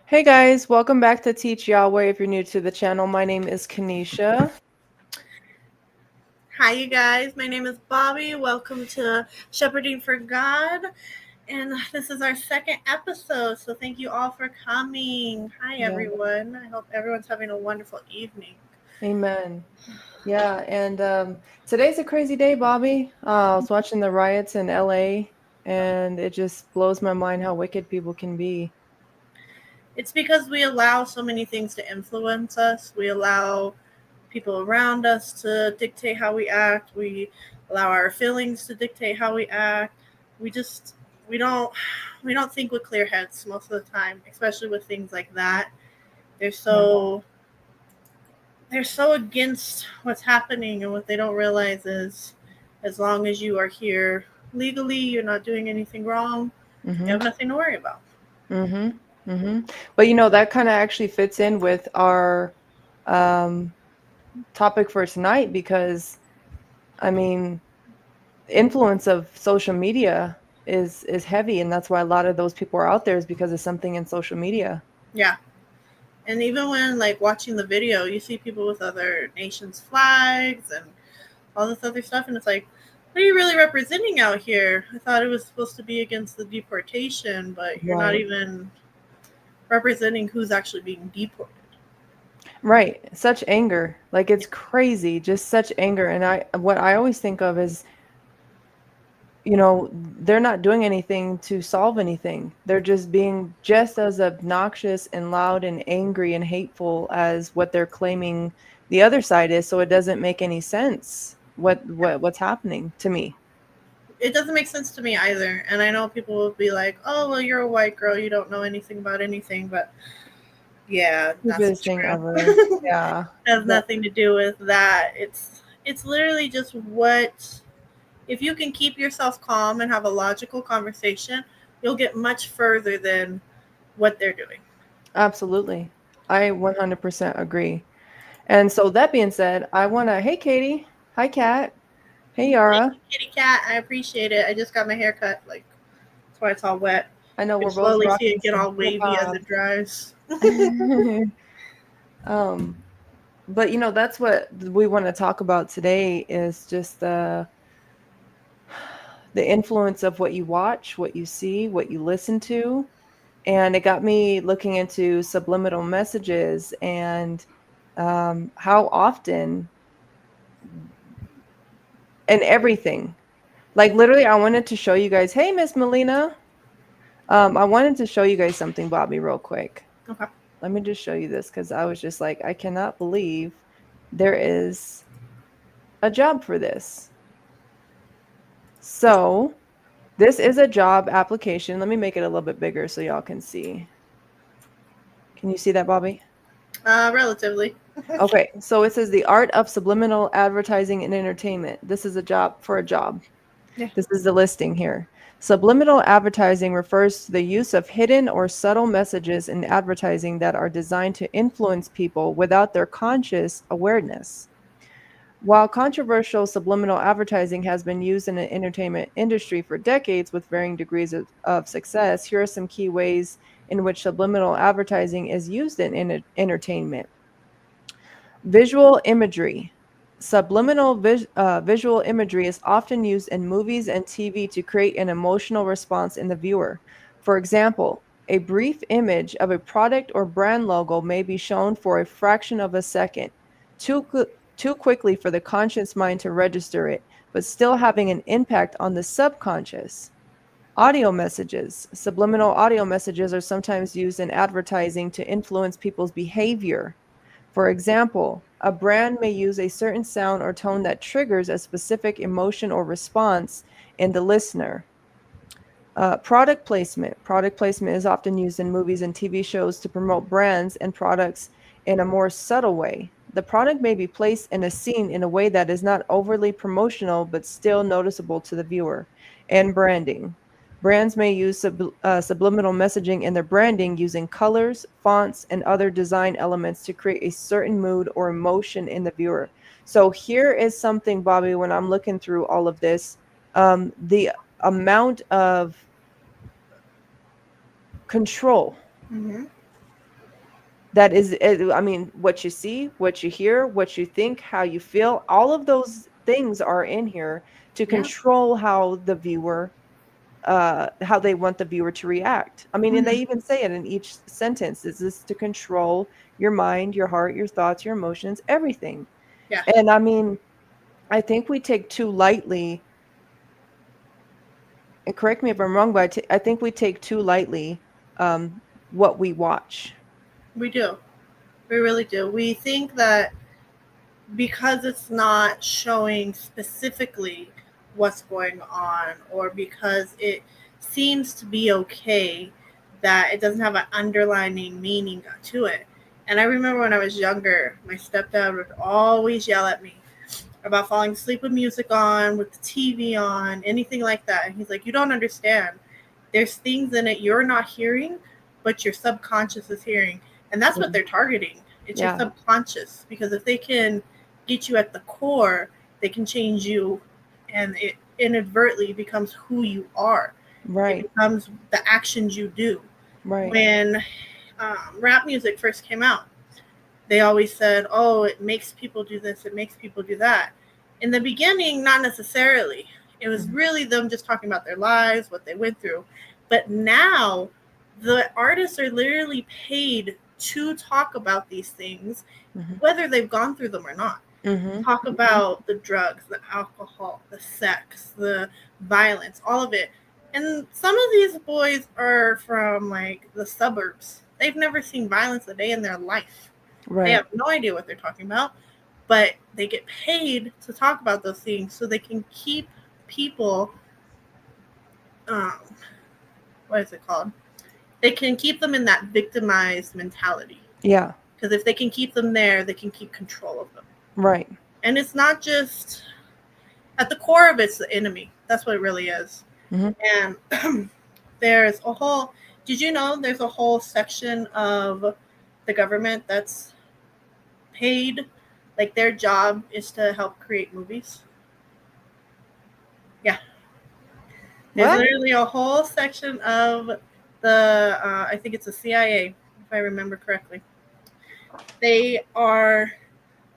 Hey guys, welcome back to Teach Yahweh. If you're new to the channel, my name is Kanisha. Hi, you guys. My name is Bobby. Welcome to Shepherding for God. And this is our second episode. So thank you all for coming. Hi, Yeah, everyone. I hope everyone's having a wonderful evening. amen. Yeah, and today's a crazy day, Bobby. I was watching the riots in LA, and it just blows my mind how wicked people can be. It's because we allow so many things to influence us. We allow people around us to dictate how we act. We allow our feelings to dictate how we act. We just we don't we don't think with clear heads most of the time, especially with things like that. They're Yeah. so they're so against what's happening, and what they don't realize is as long as you are here legally, you're not doing anything wrong, you Mm-hmm. have nothing to worry about. Mm-hmm. Mm-hmm. But that kind of actually fits in with our um, topic for tonight because, I mean, influence of social media is heavy, and that's why a lot of those people are out there is because of something in social media. Yeah. And even when like watching the video, you see people with other nations flags and all this other stuff, and it's like, what are you really representing out here? I thought it was supposed to be against the deportation, but you're not Right. even representing who's actually being deported. Right. Such anger. Like it's crazy, just such anger. And what I always think of is, they're not doing anything to solve anything. They're just being just as obnoxious and loud and angry and hateful as what they're claiming the other side is. So it doesn't make any sense what's happening to me. It doesn't make sense to me either. And I know people will be like, "Oh, well, you're a white girl, you don't know anything about anything." But yeah, that's Stupidest thing ever. true. Yeah. Has nothing to do with that. It's literally just what if you can keep yourself calm and have a logical conversation, you'll get much further than what they're doing. Absolutely. I 100% agree. And so that being said, I want to, hey, Katie. Hi, Kat. Hey, Thank Yara. you, kitty cat. I appreciate it. I just got my hair cut. Like that's why it's all wet. I know You we're can both slowly see rocking it get some all hip wavy as hop. it dries. um, but that's what we want to talk about today is just the influence of what you watch, what you see, what you listen to. And it got me looking into subliminal messages and how often and everything. Like literally, I wanted to show you guys. Hey, Miss Melina. I wanted to show you guys something, Bobby, real quick. Okay. Let me just show you this because I was just like, I cannot believe there is a job for this. So this is a job application. Let me make it a little bit bigger so y'all can see. Can you see that, Bobby? Relatively. Okay, so it says the art of subliminal advertising and entertainment. This is a job for a job. Yeah. This is the listing here. Subliminal advertising refers to the use of hidden or subtle messages in advertising that are designed to influence people without their conscious awareness. While controversial, subliminal advertising has been used in the entertainment industry for decades with varying degrees of success, here are some key ways in which subliminal advertising is used in entertainment. Visual imagery. Subliminal visual imagery is often used in movies and TV to create an emotional response in the viewer. For example, a brief image of a product or brand logo may be shown for a fraction of a second, too, too quickly for the conscious mind to register it, but still having an impact on the subconscious. Audio messages. Subliminal audio messages are sometimes used in advertising to influence people's behavior. For example, a brand may use a certain sound or tone that triggers a specific emotion or response in the listener. Product placement. Product placement is often used in movies and TV shows to promote brands and products in a more subtle way. The product may be placed in a scene in a way that is not overly promotional but still noticeable to the viewer. And branding. Brands may use subliminal messaging in their branding using colors, fonts, and other design elements to create a certain mood or emotion in the viewer. So here is something, Bobby, when I'm looking through all of this, the amount of control Mm-hmm. That is, I mean, what you see, what you hear, what you think, how you feel, all of those things are in here to Yeah. control how the viewer, how they want the viewer to react. I mean, and they Mhm. even say it in each sentence. Is this to control your mind, your heart, your thoughts, your emotions, everything? Yeah. And I mean, I think we take too lightly, and correct me if I'm wrong, but I think we take too lightly what we watch. We do. We really do. We think that because it's not showing specifically what's going on, or because it seems to be okay, that it doesn't have an underlining meaning to it. And I remember when I was younger, my stepdad would always yell at me about falling asleep with music on, with the TV on, anything like that. And he's like, "You don't understand. There's things in it you're not hearing, but your subconscious is hearing." And that's what Mhm. they're targeting. It's your Yeah, subconscious. Because if they can get you at the core, they can change you, and it inadvertently becomes who you are. It right, becomes the actions you do. right. When rap music first came out, they always said, "Oh, it makes people do this, it makes people do that." In the beginning, not necessarily. It was Mhm, really them just talking about their lives, what they went through. But now, the artists are literally paid to talk about these things, mhm, whether they've gone through them or not. mhm, Talk mhm. about the drugs, the alcohol, the sex, the violence, all of it. And some of these boys are from like the suburbs. They've never seen violence a day in their life. They Right. have no idea what they're talking about, but they get paid to talk about those things so they can keep people, um, what is it called? They can keep them in that victimized mentality. Yeah, Because if they can keep them there, they can keep control of them. right. And it's not just, at the core of it's the enemy. That's what it really is. Mhm. And there's a whole, did you know there's a whole section of the government that's paid, like their job is to help create movies? Yeah. There's What? literally a whole section of the, I think it's the CIA, if I remember correctly. They are,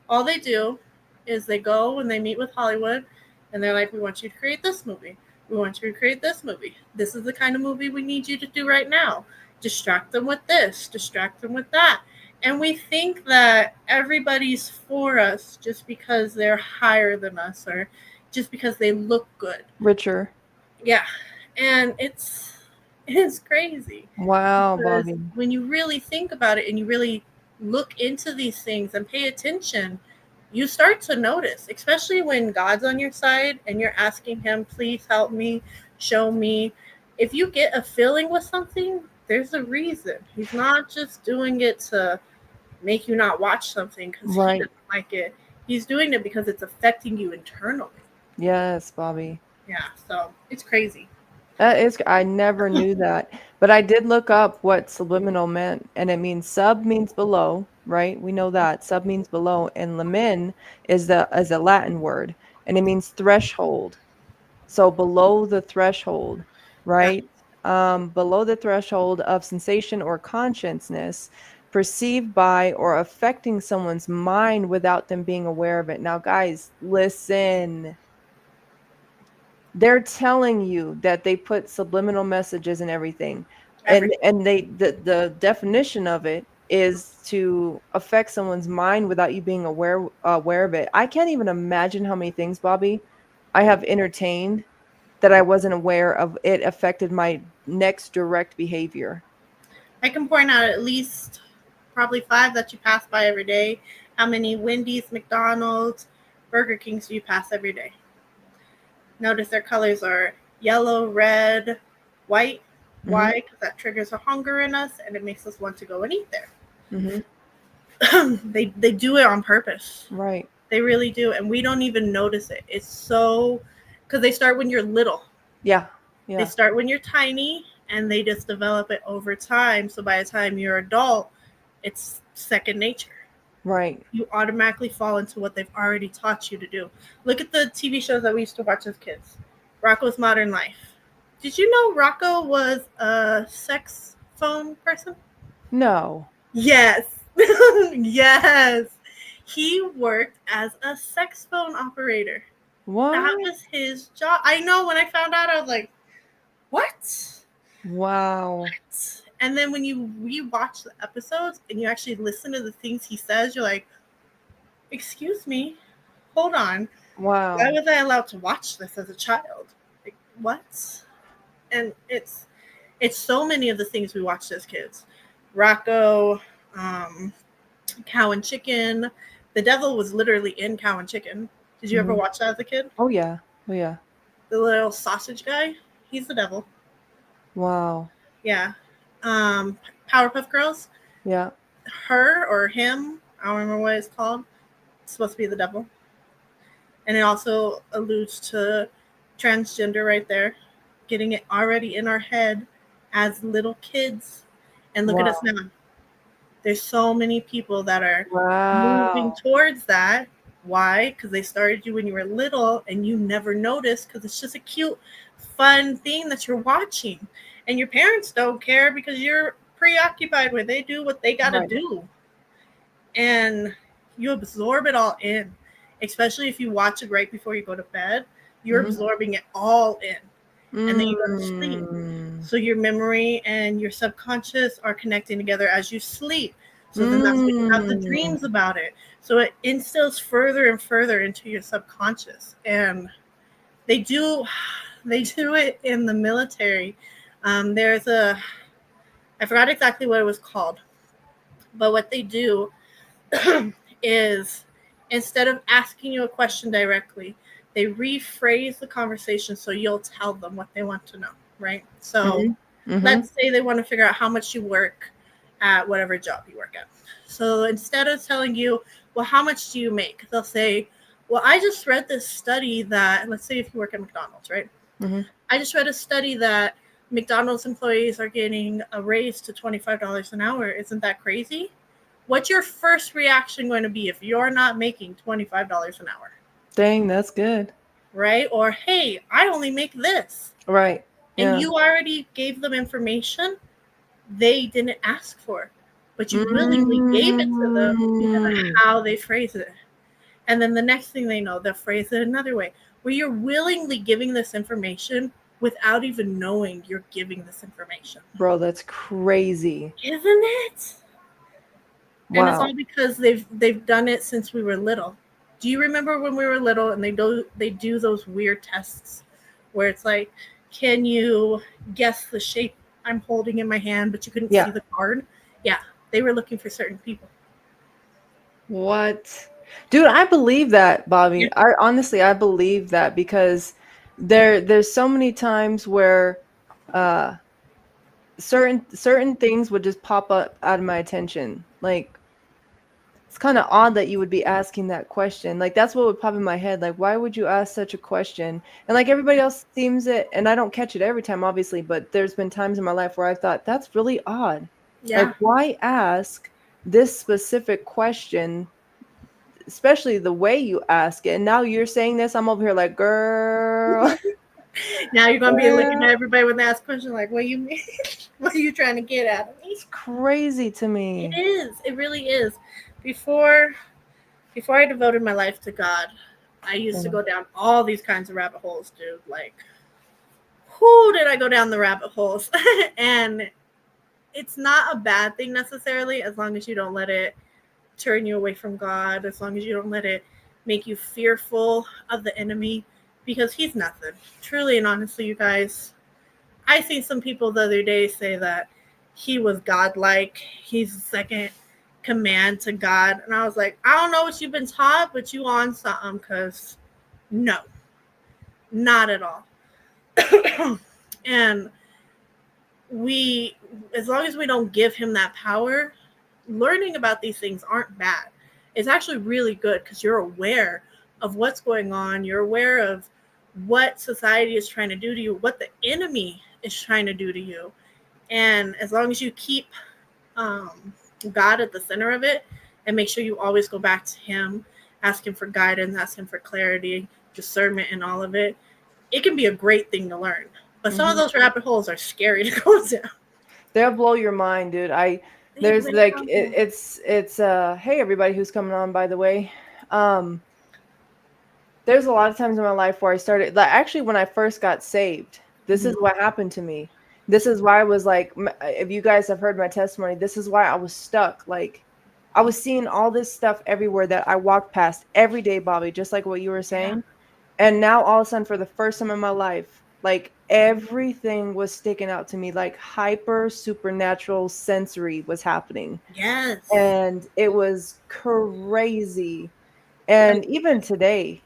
all they do is they go and they meet with Hollywood, and they're like, "We want you to create this movie. We want you to create this movie. This is the kind of movie we need you to do right now. Distract them with this, distract them with that." And we think that everybody's for us just because they're higher than us, or just because they look good. Richer. Yeah. And it's crazy, Wow, because Bobby. when you really think about it and you really look into these things and pay attention, you start to notice, especially when God's on your side and you're asking him, "Please help me, show me." If you get a feeling with something, there's a reason. He's not just doing it to make you not watch something because he Right. doesn't like it. He's doing it because it's affecting you internally. Yes, Bobby. Yeah, so it's crazy. That is, I never knew that. But I did look up what subliminal meant, and it means sub means below, right? We know that. Sub means below, and limin is a Latin word, and it means threshold. So below the threshold, Yeah. right? Below the threshold of sensation or consciousness perceived by or affecting someone's mind without them being aware of it. Now, guys, listen. They're telling you that they put subliminal messages and everything. Everything. And the definition of it is to affect someone's mind without you being aware of it. I can't even imagine how many things, Bobby, I have entertained that I wasn't aware of it affected my next direct behavior. I can point out at least probably five that you pass by every day. How many Wendy's, McDonald's, Burger Kings do you pass every day? Notice their colors are yellow, red, white. Mhm. Why? Because that triggers a hunger in us and it makes us want to go and eat there. Mhm. They do it on purpose. Right. They really do, and we don't even notice it. It's so, because they start when you're little. Yeah. They Yeah. start when you're tiny, and they just develop it over time. So by the time you're adult, it's second nature. Right. You automatically fall into what they've already taught you to do. Look at the TV shows that we used to watch as kids. Rocco's Modern Life. Did you know Rocco was a sex phone person? No. Yes. Yes. He worked as a sex phone operator. That What? was his job. I know, when I found out, I was like, what? Wow. And then when you rewatch the episodes and you actually listen to the things he says, you're like, excuse me, hold on. Why Wow. was I allowed to watch this as a child? Like, what? And it's so many of the things we watched as kids. Rocco, um, Cow and Chicken. The devil was literally in Cow and Chicken. Did you ever Mhm. watch that as a kid? Oh yeah. Oh yeah. The little sausage guy, he's the devil. Wow. Yeah. Powerpuff Girls, Yeah. her or him, I don't remember what it's called. It's supposed to be the devil. And it also alludes to transgender right there, getting it already in our head as little kids. And look at us Wow. now. There's so many people that are moving Wow. towards that. Why? Because they started you when you were little and you never noticed, because it's just a cute, fun thing that you're watching. And your parents don't care because you're preoccupied with, they do what they got to Right. do. And you absorb it all in, especially if you watch it right before you go to bed. You're Mhm. absorbing it all in, and then you go to sleep. Mm. So your memory and your subconscious are connecting together as you sleep. So then that's when you have the Mm. dreams about it. So it instills further and further into your subconscious. And they do they do it in the military. There's a, I forgot exactly what it was called, but what they do is, instead of asking you a question directly, they rephrase the conversation so you'll tell them what they want to know, right? So Mhm. Mhm. let's say they want to figure out how much you work at whatever job you work at. So instead of telling you, well, how much do you make? They'll say, well, I just read this study that, let's say if you work at McDonald's, right? Mhm. I just read a study that McDonald's employees are getting a raise to $25 an hour. Isn't that crazy? What's your first reaction going to be if you're not making $25 an hour? Dang, that's good. Right? Or, hey, I only make this. Right. And Yeah. you already gave them information they didn't ask for, but you willingly gave it to them because of Mm. how they phrase it. And then the next thing they know, they'll phrase it another way, where you're willingly giving this information without even knowing you're giving this information. Bro, that's crazy. Isn't it? And it's Wow. all because they've done it since we were little. Do you remember when we were little and they do those weird tests where it's like, can you guess the shape I'm holding in my hand, but you couldn't see Yeah. the card? Yeah, they were looking for certain people. What? Dude, I believe that, Yeah, Bobby. I honestly I believe that because there's so many times where uh certain things would just pop up out of my attention. Like it's kind of odd that you would be asking that question. Like that's what would pop in my head. Like why would you ask such a question? And like everybody else seems it, and I don't catch it every time obviously, but there's been times in my life where I thought that's really odd. Like yeah. why ask this specific question, especially the way you ask it. And now you're saying this, I'm over here like, girl, Now you're gonna be looking girl, at everybody when they ask questions like, "What you mean? What are you trying to get at me?" it's crazy to It me. is. It really is. Before before I devoted my life to God, I used to Yeah. go down all these kinds of rabbit holes, dude. Like, who did I go down the rabbit holes? And it's not a bad thing necessarily, as long as you don't let it turn you away from God, as long as you don't let it make you fearful of the enemy, because he's nothing. Truly and honestly, you guys, I seen some people the other day say that he was godlike. He's the second command to God. And I was like, I don't know what you've been taught, but you on something, because no, not at all. And we, as long as we don't give him that power, learning about these things aren't bad. It's actually really good because you're aware of what's going on. You're aware of what society is trying to do to you, what the enemy is trying to do to you. And as long as you keep um, God at the center of it and make sure you always go back to Him, ask Him for guidance, ask Him for clarity, discernment, and all of it, it can be a great thing to learn. But some of Hmm. those rabbit holes are scary to go down. They'll blow your mind, dude. I There's What like happened? it's hey everybody who's coming on, by the way. Um there's a lot of times in my life where I started, like, actually when I first got saved, this is Mhm. what happened to me. This is why I was like, if you guys have heard my testimony, this is why I was stuck. Like, I was seeing all this stuff everywhere that I walked past every day, Bobby, just like what you were Yeah. saying. And now all of a sudden, for the first time in my life, like everything was sticking out to me, like hyper supernatural sensory was happening. Yes. And it was crazy. Like, And even today,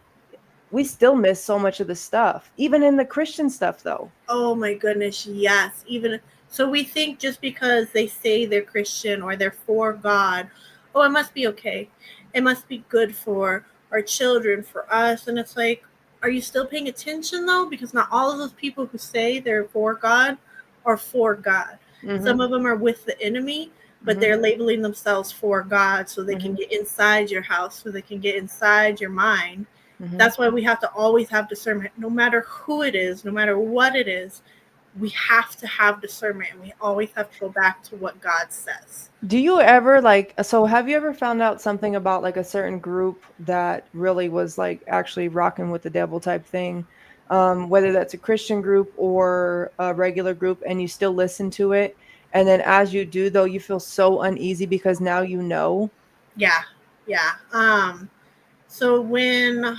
we still miss so much of the stuff, even in the Christian stuff, though. oh my goodness, yes. Even so, we think just because they say they're Christian or they're for God, oh, it must be okay. It must be good for our children, for us. And it's like, are you still paying attention though? Because not all of those people who say they're for God are for God. Mm-hmm. Some of them are with the enemy, but Mm-hmm. they're labeling themselves for God so they can Mm-hmm. get inside your house, so they can get inside your mind. Mm-hmm. That's why we have to always have discernment, no matter who it is, no matter what it is. We have to have discernment, and we always have to go back to what God says. Do you ever like, so have you ever found out something about like a certain group that really was like actually rocking with the devil type thing? Whether that's a Christian group or a regular group, and you still listen to it. And then as you do, though, you feel so uneasy because now you know. Yeah, yeah. So when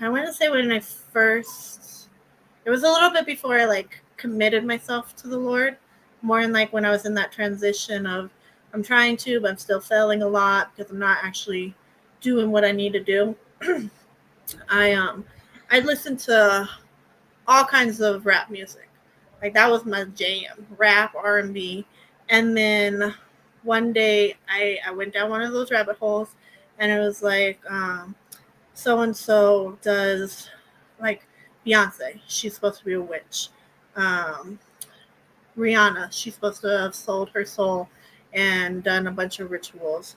I want to say when I first, it was a little bit before I like committed myself to the Lord, more in like when I was in that transition of I'm trying to, but I'm still failing a lot because I'm not actually doing what I need to do. I I listened to all kinds of rap music. Like that was my jam, rap, R&B. And then one day I went down one of those rabbit holes and it was like so and so does like Beyonce, she's supposed to be a witch. Um, Rihanna, she's supposed to have sold her soul and done a bunch of rituals.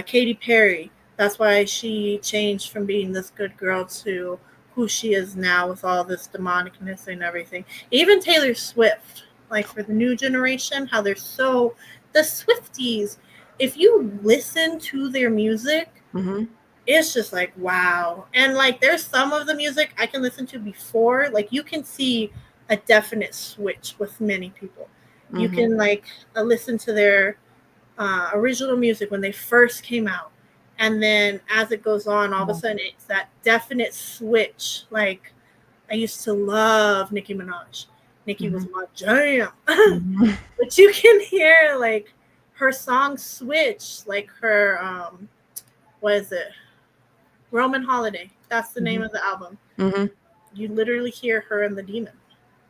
Katy Perry, that's why she changed from being this good girl to who she is now with all this demonicness and everything. Even Taylor Swift, like for the new generation, how they're so, the Swifties, if you listen to their music, Mm-hmm. it's just like wow. And like there's some of the music I can listen to before, like you can see a definite switch with many people. You Mm-hmm. can like listen to their original music when they first came out, and then as it goes on, all of a sudden it's that definite switch. Like I used to love Nicki Minaj. Nicki Mm-hmm. was my jam. Mm-hmm. But you can hear like her song switch, like her what is it, Roman Holiday. That's the name Mm-hmm. of the album. Mm-hmm. You literally hear her and the demon,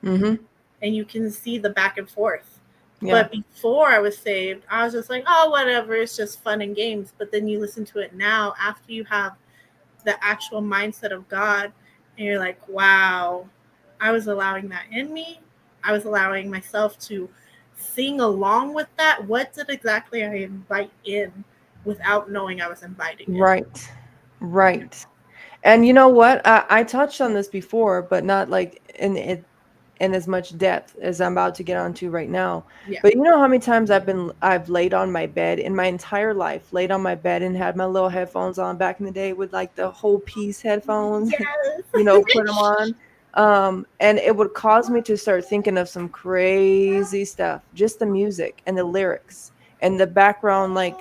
Mm-hmm. and you can see the back and forth. Yeah. But before I was saved, I was just like, oh, whatever, it's just fun and games. But then you listen to it now after you have the actual mindset of God, and you're like, wow, I was allowing that in me. I was allowing myself to sing along with that. What did exactly I invite in without knowing I was inviting it? Right. Right. And you know what? I touched on this before, but not like in as much depth as I'm about to get onto right now. Yeah. But you know how many times I've laid on my bed in my entire life, laid on my bed and had my little headphones on back in the day with like the whole piece headphones, put them Yes. on. And it would cause me to start thinking of some crazy stuff, just the music and the lyrics and the background, like,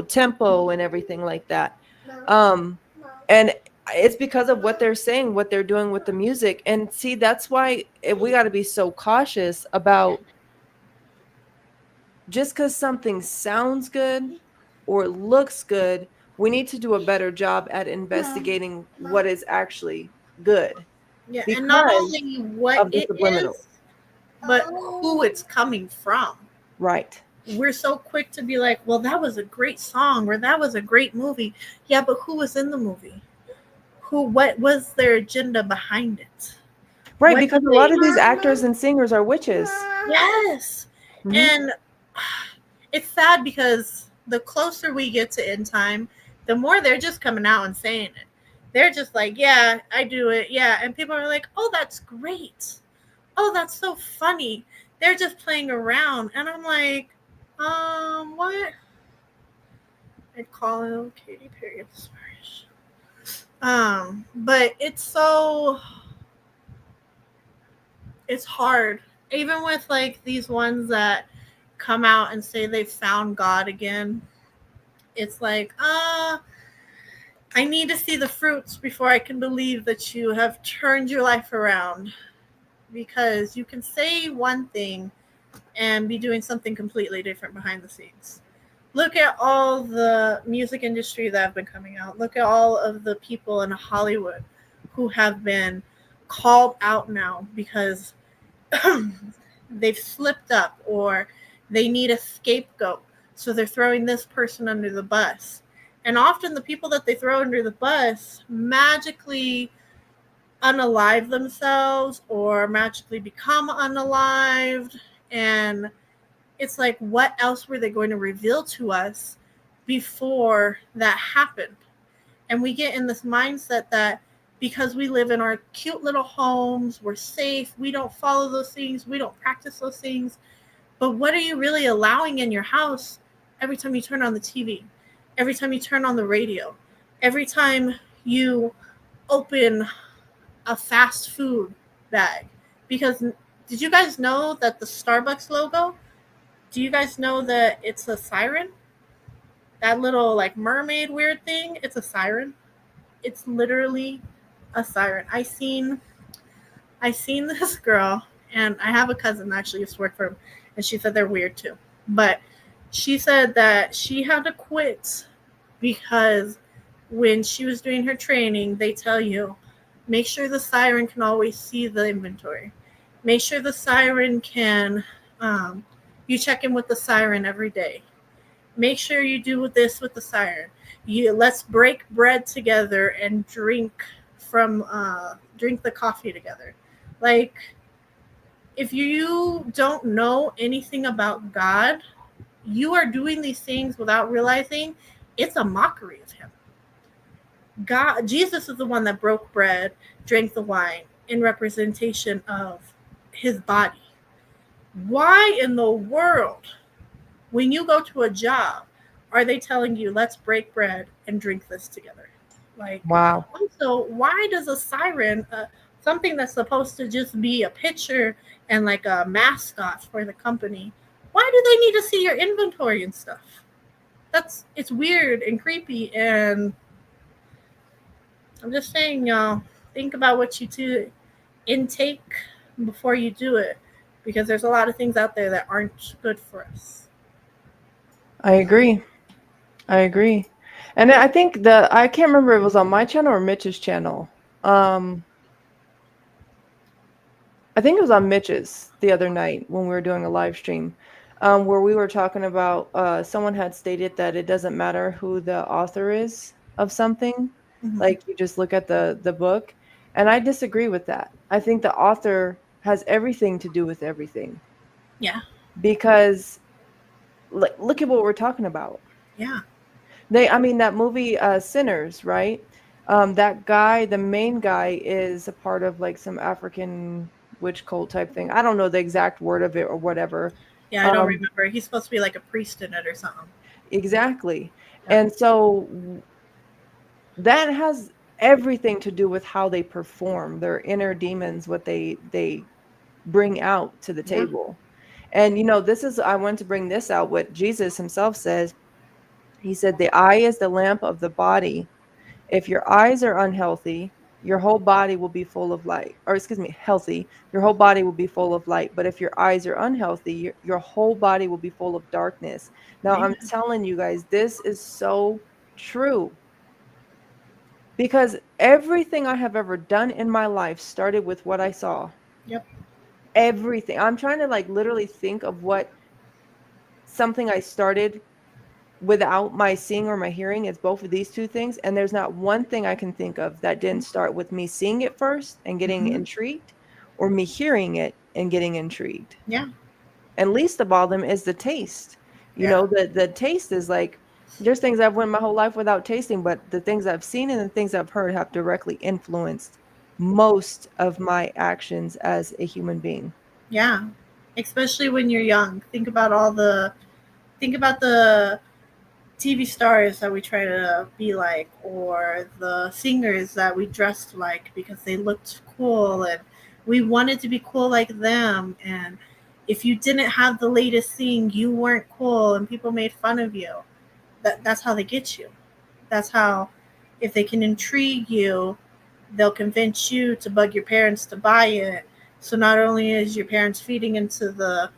tempo and everything like that. Um, and it's because of what they're saying, what they're doing with the music. And see, that's why we got to be so cautious about, just because something sounds good or looks good, we need to do a better job at investigating what is actually good Yeah, and not because only what of the it subliminal. is, but who it's coming from. Right. We're so quick to be like, well, that was a great song or that was a great movie. Yeah, but who was in the movie? What was their agenda behind it? Right. What Because did a lot they, of these actors and singers are witches. yes. Hmm. And it's sad because the closer we get to end time, the more they're just coming out and saying it. They're just like, yeah, I do it. Yeah. And people are like, oh, that's great. Oh, that's so funny. They're just playing around. And I'm like, what? I'd call it Katy Perry of the Spanish. But it's hard. Even with like these ones that come out and say they found God again, it's like, I need to see the fruits before I can believe that you have turned your life around. Because you can say one thing and be doing something completely different behind the scenes. Look at all the music industry that have been coming out. Look at all of the people in Hollywood who have been called out now because they've slipped up or they need a scapegoat. So they're throwing this person under the bus. And often the people that they throw under the bus magically unalive themselves or magically become unalived. And it's like, what else were they going to reveal to us before that happened? And we get in this mindset that because we live in our cute little homes, we're safe, we don't follow those things, we don't practice those things. But what are you really allowing in your house every time you turn on the TV, every time you turn on the radio, every time you open a fast food bag? Because did you guys know that the Starbucks logo, do you guys know that it's a siren? That little like mermaid weird thing, it's a siren. It's literally a siren. I seen this girl, and I have a cousin that actually used to work for him, and she said they're weird too. But she said that she had to quit because when she was doing her training, they tell you, make sure the siren can always see the inventory. Make sure the siren can, you check in with the siren every day. Make sure you do this with the siren. Let's break bread together and drink the coffee together. Like, if you don't know anything about God, you are doing these things without realizing it's a mockery of him. God, Jesus is the one that broke bread, drank the wine in representation of his body. Why in the world, when you go to a job, are they telling you, let's break bread and drink this together? Like, Wow. also, why does a siren, something that's supposed to just be a picture and like a mascot for the company, why do they need to see your inventory and stuff? It's weird and creepy. And I'm just saying, y'all, think about what you do intake before you do it, because there's a lot of things out there that aren't good for us. I agree. I agree. And I think I can't remember if it was on my channel or Mitch's channel. I think it was on Mitch's the other night when we were doing a live stream, where we were talking about someone had stated that it doesn't matter who the author is of something, Mm-hmm. like you just look at the book. And I disagree with that. I think the author has everything to do with everything, Yeah, because look at what we're talking about. yeah, I mean, that movie, Sinners, right? That guy, the main guy, is a part of like some African witch cult type thing. I don't know the exact word of it or whatever. yeah. I don't Um, remember. He's supposed to be like a priest in it or something. exactly. Yeah. And so that has everything to do with how they perform, their inner demons, what they bring out to the Yeah. table. And this is, I want to bring this out, what Jesus himself says. He said, the eye is the lamp of the body. If your eyes are unhealthy, your whole body will be full of light. Or excuse me, healthy, your whole body will be full of light. But if your eyes are unhealthy, your whole body will be full of darkness. Now, I'm Amen. telling you guys, this is so true, because everything I have ever done in my life started with what I saw. Yep. Everything. I'm trying to like literally think of what something I started without my seeing or my hearing. It's both of these two things, and there's not one thing I can think of that didn't start with me seeing it first and getting Mm-hmm. intrigued, or me hearing it and getting intrigued. Yeah. And least of all them is the taste. Yeah. The taste is like, there's things I've went my whole life without tasting, but the things I've seen and the things I've heard have directly influenced most of my actions as a human being. Yeah. especially when you're young. Think about the TV stars that we try to be like, or the singers that we dressed like because they looked cool and we wanted to be cool like them. And if you didn't have the latest thing, you weren't cool and people made fun of you. That's how they get you. That's how, if they can intrigue you, they'll convince you to bug your parents to buy it. So not only is your parents feeding into the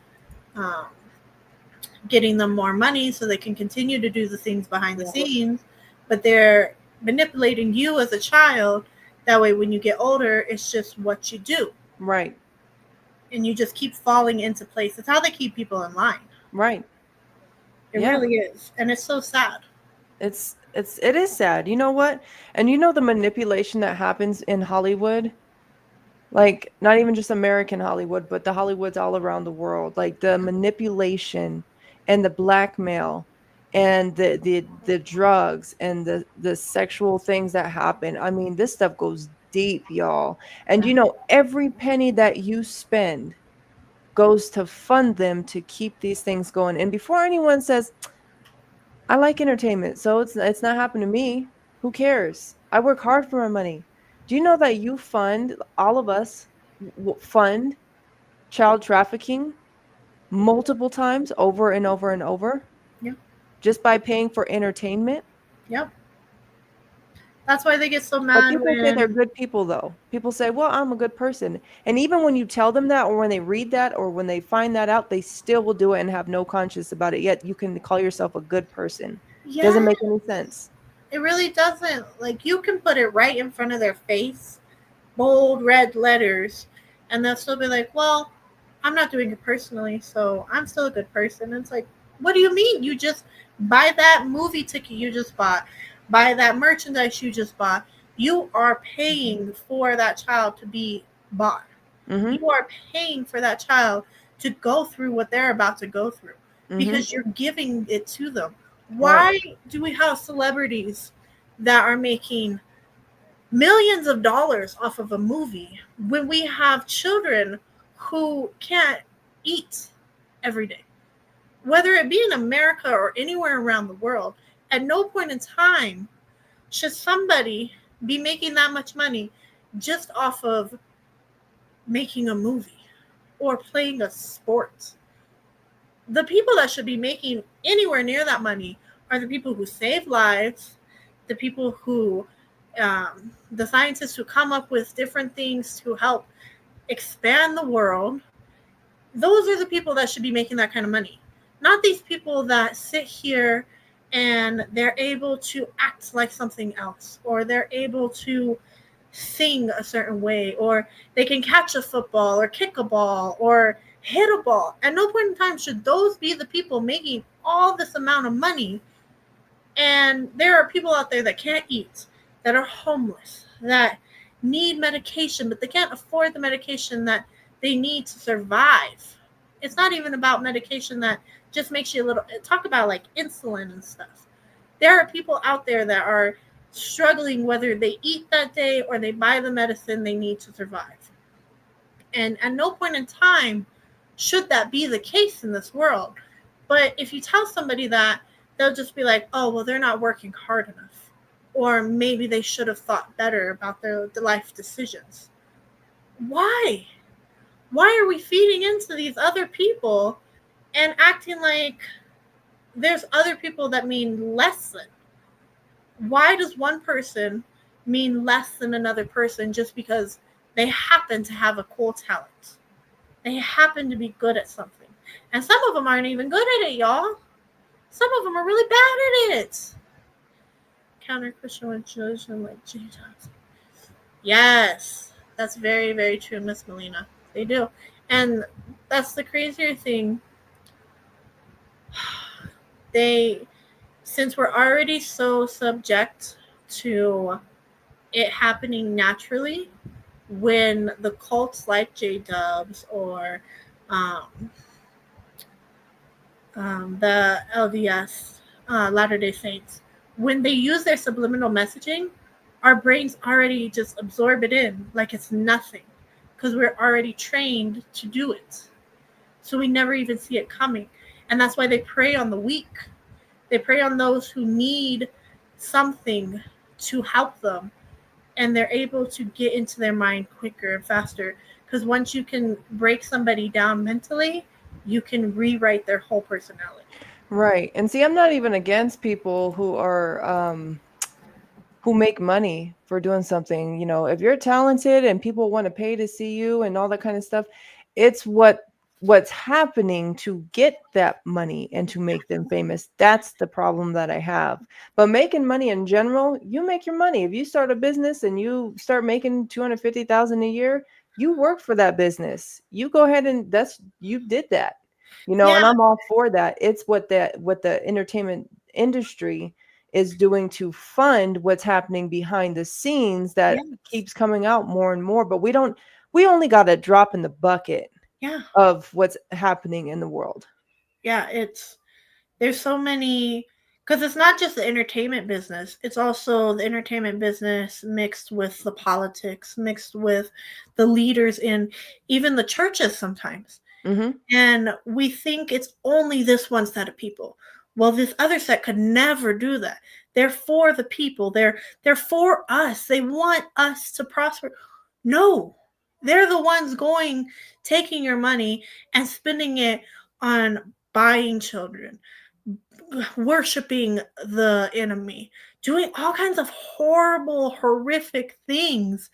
um, getting them more money so they can continue to do the things behind the Yeah. scenes, but they're manipulating you as a child. That way, when you get older, it's just what you do. Right. And you just keep falling into place. It's how they keep people in line. Right. It Yeah. really is. And it's so sad. It is sad. You know what? And you know the manipulation that happens in Hollywood? Like not even just American Hollywood, but the Hollywoods all around the world. Like the manipulation and the blackmail and the drugs and the sexual things that happen. I mean, this stuff goes deep, y'all. And you know, every penny that you spend goes to fund them to keep these things going. And before anyone says, I like entertainment, so it's not happening to me. Who cares? I work hard for my money. Do you know that you fund all of us fund child trafficking multiple times over and over and over Yep. just by paying for entertainment? Yep. That's why they get so But mad people say they're when. good people though. People say, "Well, I'm a good person." And even when you tell them that or when they read that or when they find that out, they still will do it and have no conscience about it. Yet you can call yourself a good person. Doesn't Yeah, make any sense. it really doesn't. Like, you can put it right in front of their face, bold red letters, and they'll still be like, well, I'm not doing it personally, so I'm still a good person. And it's like, what do you mean? You just buy that movie ticket you just bought, buy that merchandise you just bought. You are paying for that child to be bought. Mhm. You are paying for that child to go through what they're about to go through Mhm. because you're giving it to them. Right. Why do we have celebrities that are making millions of dollars off of a movie when we have children who can't eat every day? Whether it be in America or anywhere around the world, at no point in time should somebody be making that much money just off of making a movie or playing a sport. The people that should be making anywhere near that money are the people who save lives, the people who, the scientists who come up with different things to help expand the world. Those are the people that should be making that kind of money, not these people that sit here and they're able to act like something else, or they're able to sing a certain way, or they can catch a football or kick a ball or hit a ball. At no point in time should those be the people making all this amount of money. And there are people out there that can't eat, that are homeless, that need medication, but they can't afford the medication that they need to survive. It's not even about medication that just makes you a little, talk about like insulin and stuff. There are people out there that are struggling whether they eat that day or they buy the medicine they need to survive. And at no point in time should that be the case in this world. But if you tell somebody that, they'll just be like, oh, well, they're not working hard enough. Or maybe they should have thought better about their life decisions. Why? Why are we feeding into these other people and acting like there's other people that mean less than? Why does one person mean less than another person just because they happen to have a cool talent? They happen to be good at something. And some of them aren't even good at it, y'all. Some of them are really bad at it. Counter Christian religion like Jesus. Yes, that's very, very true, Miss Melina. They do. And that's the crazier thing. They, since we're already so subject to it happening naturally, when the cults like J Dubs or um, the LDS, Latter day Saints, when they use their subliminal messaging, our brains already just absorb it in like it's nothing because we're already trained to do it. So we never even see it coming. And that's why they prey on the weak. They prey on those who need something to help them, and they're able to get into their mind quicker and faster, because once you can break somebody down mentally, you can rewrite their whole personality. Right. And see, I'm not even against people who make money for doing something. You know, if you're talented and people want to pay to see you and all that kind of stuff, it's what's happening to get that money and to make them famous. That's the problem that I have. But making money in general, you make your money. If you start a business and you start making 250,000 a year, you work for that business. You go ahead and you did that. You know, Yeah, and I'm all for that. It's what the entertainment industry is doing to fund what's happening behind the scenes that yes, keeps coming out more and more, but we only got a drop in the bucket yeah, of what's happening in the world. yeah. There's so many, because it's not just the entertainment business, it's also the entertainment business mixed with the politics, mixed with the leaders in even the churches sometimes. Mm-hmm. And we think it's only this one set of people. Well, this other set could never do that. They're for the people. They're for us. They want us to prosper. No. They're the ones taking your money and spending it on buying children, worshiping the enemy, doing all kinds of horrible, horrific things,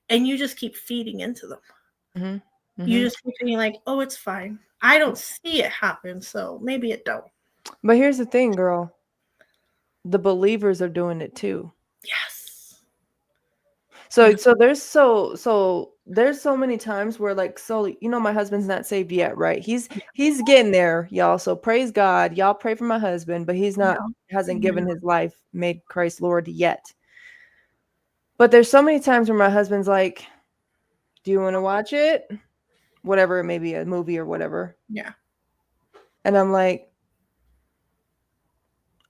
and you just keep feeding into them. Mm-hmm. You Mm-hmm. just keep being like, "Oh, it's fine. I don't see it happen, so maybe it don't." But here's the thing, girl. The believers are doing it too. Yes. So Yeah. there's so many times where like my husband's not saved yet, right? He's getting there, y'all. So praise God. Y'all pray for my husband, but he's not Yeah. hasn't given Yeah. his life, made Christ Lord yet. But there's so many times where my husband's like, "Do you want to watch it?" Whatever it may be, a movie or whatever. Yeah. And I'm like,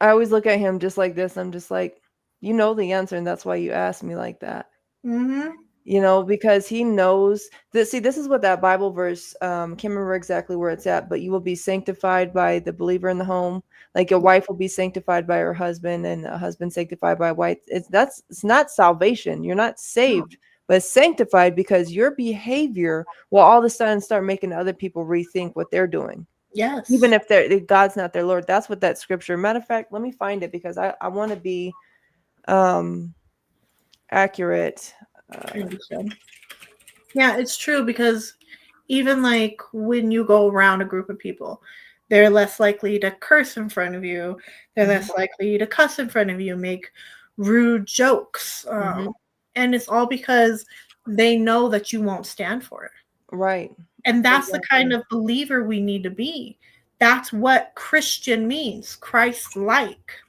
I always look at him just like this. I'm just like, you know the answer, and that's why you asked me like that. Mhm. You know, because he knows that. See, this is what that Bible verse, can't remember exactly where it's at, but you will be sanctified by the believer in the home. Like your wife will be sanctified by her husband, and a husband sanctified by a wife. It's not salvation. You're not No. saved, but sanctified because your behavior will all of a sudden start making other people rethink what they're doing. Even Yes. if God's not their Lord. That's what that scripture. Matter of fact, let me find it because I want to be um accurate. I understand. Yeah, it's true, because even like when you go around a group of people, they're less likely to curse in front of you. They're Mhm, less likely to cuss in front of you, make rude jokes. mhm. And it's all because they know that you won't stand for it. Right. And that's the kind Exactly. of believer we need to be. That's what Christian means, Christ like.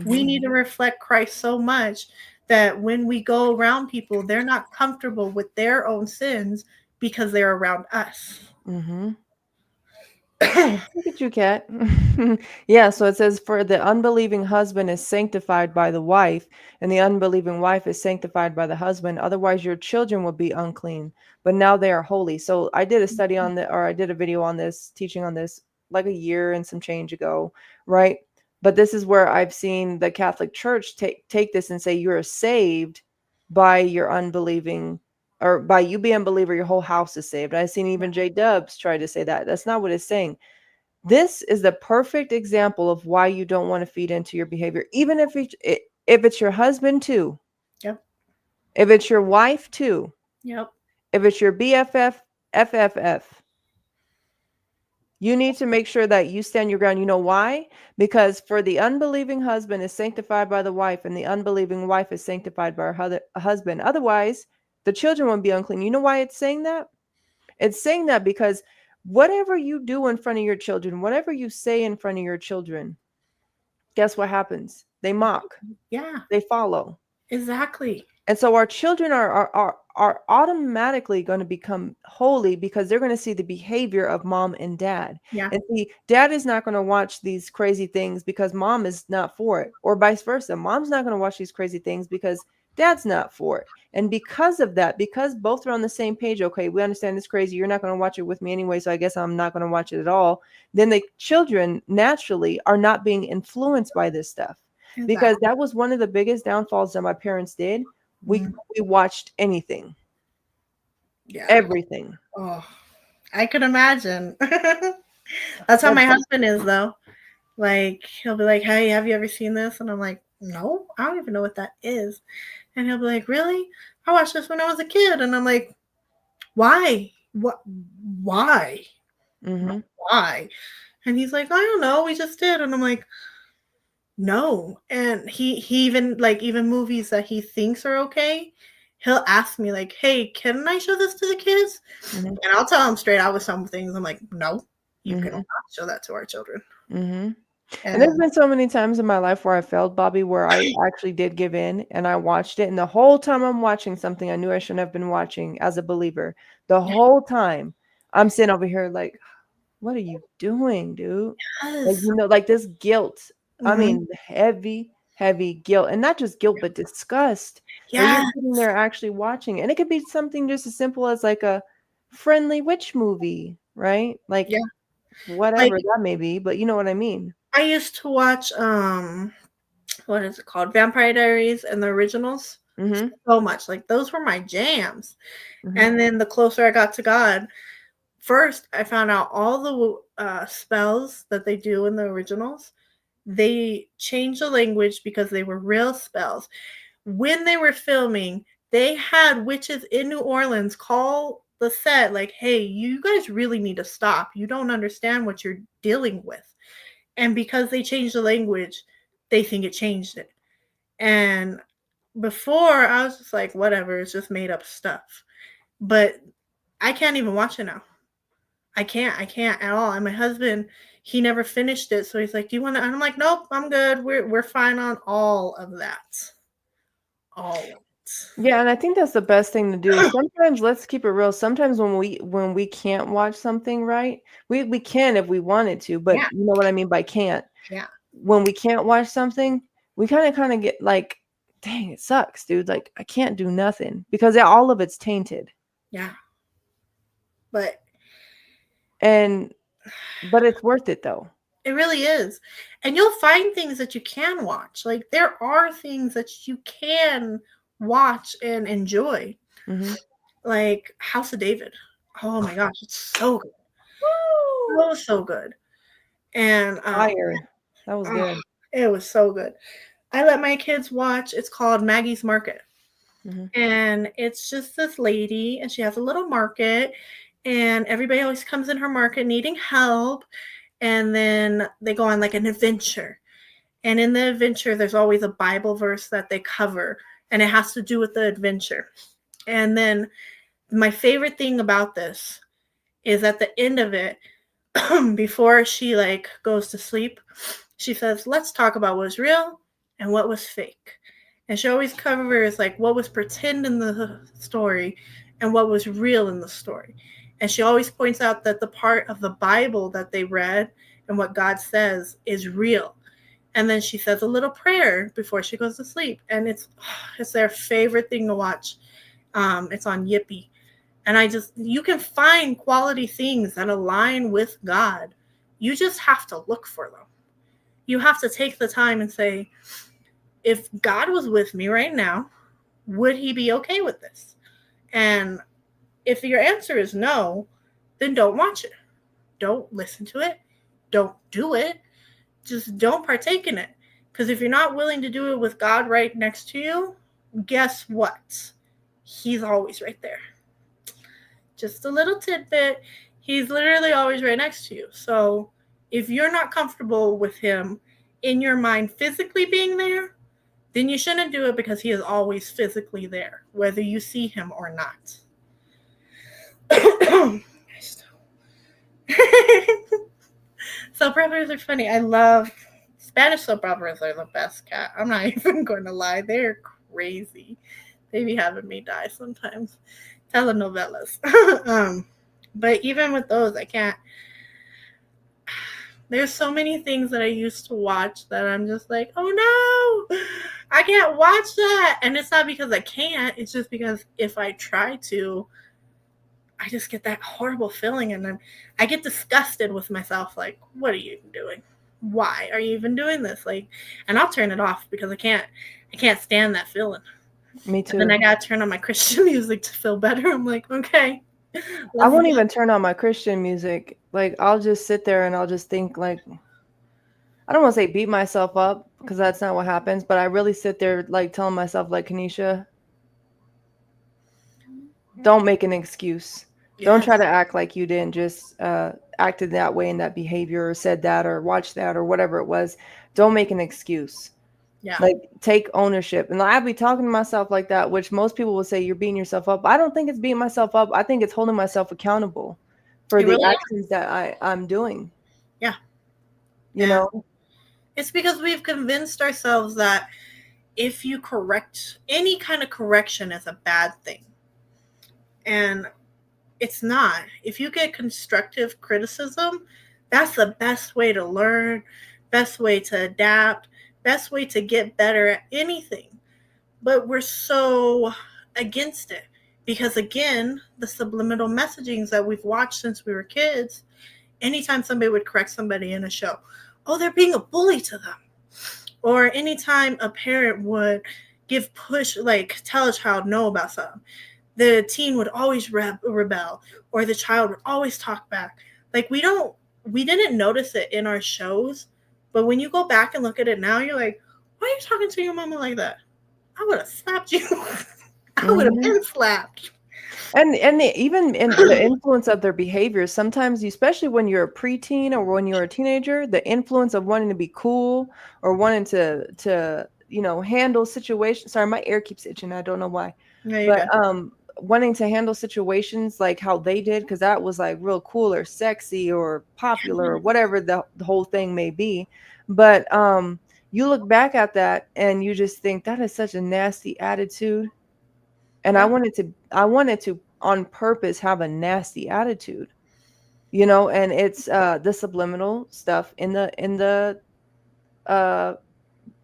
We Mhm, need to reflect Christ so much that when we go around people, they're not comfortable with their own sins because they're around us. mhm. Look at you, Cat. Yeah, so it says, "For the unbelieving husband is sanctified by the wife, and the unbelieving wife is sanctified by the husband. Otherwise, your children will be unclean, but now they are holy." So I did a study on the, or I did a video on this, teaching on this, like a year and some change ago, right? But this is where I've seen the Catholic Church take this and say you're saved by your unbelieving, or by you being a believer, your whole house is saved. I've seen even J Dubs try to say that. That's not what it's saying. This is the perfect example of why you don't want to feed into your behavior, even if it's your husband too, Yep. if it's your wife too, Yep. if it's your BFF, FFF. You need to make sure that you stand your ground. You know why? Because for the unbelieving husband is sanctified by the wife, and the unbelieving wife is sanctified by her husband. Otherwise, the children will be unclean. You know why it's saying that? It's saying that because whatever you do in front of your children, whatever you say in front of your children, guess what happens? They mock, Yeah, they follow. exactly. And so our children are automatically going to become holy because they're going to see the behavior of mom and dad. Yeah. And see, dad is not going to watch these crazy things because mom is not for it, or vice versa. Mom's not going to watch these crazy things because Dad's not for it. And because of that, because both are on the same page, okay, we understand it's crazy. You're not going to watch it with me anyway, so I guess I'm not going to watch it at all. Then the children naturally are not being influenced by this stuff. Because that was one of the biggest downfalls that my parents did. We watched anything. Yeah. Everything. Oh, I could imagine. That's how my husband is, though. Like, he'll be like, hey, have you ever seen this? And I'm like, no, I don't even know what that is. And he'll be like, really? I watched this when I was a kid. And I'm like, why? What? Why? Mm-hmm. Why? And he's like, I don't know. We just did. And I'm like, no. And he even, like, even movies that he thinks are okay, he'll ask me, like, hey, can I show this to the kids? Mm-hmm. And I'll tell him straight out with some things. I'm like, no, you Mm-hmm. cannot show that to our children. Mm-hmm. And there's been so many times in my life where I failed, Bobby, where I actually did give in and I watched it. And the whole time I'm watching something I knew I shouldn't have been watching as a believer, the whole time I'm sitting over here like, what are you doing, dude? Like, Yes. like this guilt. I Mhm. mean, heavy, heavy guilt. And not just guilt, but disgust. That you're Yes. sitting there actually watching. And it could be something just as simple as like a friendly witch movie, right? Like Yeah. Like, whatever that may be, but you know what I mean. I used to watch what is it called? Vampire Diaries and the originals. Mm-hmm. So much. Like, those were my jams. Mm-hmm. And then the closer I got to God, first I found out all the spells that they do in the originals. They changed the language because they were real spells. When they were filming, they had witches in New Orleans call the set like, hey, you guys really need to stop. You don't understand what you're dealing with. And because they changed the language, they think it changed it. And before, I was just like, whatever, it's just made up stuff. But I can't even watch it now. I can't at all. And my husband, he never finished it, so he's like, "Do you want to?" And I'm like, "Nope, I'm good. We're fine on all of that, all of it." Yeah, and I think that's the best thing to do. Sometimes, let's keep it real. Sometimes when we can't watch something, right? We can if we wanted to, but Yeah. you know what I mean by can't. Yeah. When we can't watch something, we kind of get like, dang, it sucks, dude. Like I can't do nothing because all of it's tainted. Yeah. But it's worth it though. it really is. And you'll find things that you can watch. Like, there are things that you can watch and enjoy. Mm-hmm. Like House of David. Oh my gosh, it's so good. So good. And Fire. That was good. it was so good. I let my kids watch. It's called Maggie's Market. Mm-hmm. And it's just this lady, and she has a little market, and everybody always comes in her market needing help. And then they go on like an adventure. And in the adventure, there's always a Bible verse that they cover, and it has to do with the adventure. And then my favorite thing about this is at the end of it, before she like goes to sleep, she says, let's talk about what was real and what was fake. And she always covers like what was pretend in the story and what was real in the story. And she always points out that the part of the Bible that they read and what God says is real. And then she says a little prayer before she goes to sleep. And it's their favorite thing to watch. It's on Yippee. And you can find quality things that align with God. You just have to look for them. You have to take the time and say, if God was with me right now, would he be okay with this? And if your answer is no, then don't watch it. Don't listen to it. Don't do it. Just don't partake in it. Because if you're not willing to do it with God right next to you, guess what? He's always right there. Just a little tidbit. He's literally always right next to you. So if you're not comfortable with him in your mind physically being there, then you shouldn't do it, because he is always physically there, whether you see him or not. Soap operas are funny. I love Spanish soap operas. Are the best, cat. I'm not even going to lie. They're crazy. They be having me die sometimes. Telenovelas. But even with those, I can't. There's so many things that I used to watch that I'm just like, oh no, I can't watch that. And it's not because I can't, it's just because if I try to, I just get that horrible feeling, and then I get disgusted with myself. Like, what are you doing? Why are you even doing this? Like, and I'll turn it off because I can't stand that feeling. Me And then too. I gotta turn on my Christian music to feel better. I'm like, okay, I let's won't go. even turn on my Christian music. Like, I'll just sit there and I'll just think, like, I don't want to say beat myself up because that's not what happens, but I really sit there, like, telling myself, like, Kanisha, don't make an excuse. Don't Yes, try to act like you didn't just acted that way in that behavior or said that or watched that or whatever it was. Don't make an excuse. yeah, Like, take ownership. And I'd be talking to myself like that, which most people will say you're beating yourself up. I don't think it's beating myself up. I think it's holding myself accountable for it the really is. actions that I'm doing, Yeah, you and know? it's because we've convinced ourselves that if you correct any kind of correction is a bad thing, and it's not. If you get constructive criticism, that's the best way to learn, best way to adapt, best way to get better at anything. But we're so against it because, again, the subliminal messagings that we've watched since we were kids, anytime somebody would correct somebody in a show, oh, they're being a bully to them. Or anytime a parent would give push, like tell a child no about something, the teen would always rebel, or the child would always talk back. Like, we didn't notice it in our shows, but when you go back and look at it now, you're like, why are you talking to your mama like that? I would have slapped you. I would have Mhm. been slapped. Even in the influence of their behaviors, sometimes, especially when you're a preteen or when you're a teenager, the influence of wanting to be cool or wanting to handle situations. Sorry, my ear keeps itching. I don't know why, There you but go. wanting to handle situations like how they did, because that was like real cool or sexy or popular or whatever the whole thing may be. But you look back at that and you just think that is such a nasty attitude. And Yeah. I wanted to on purpose have a nasty attitude, and it's the subliminal stuff in the uh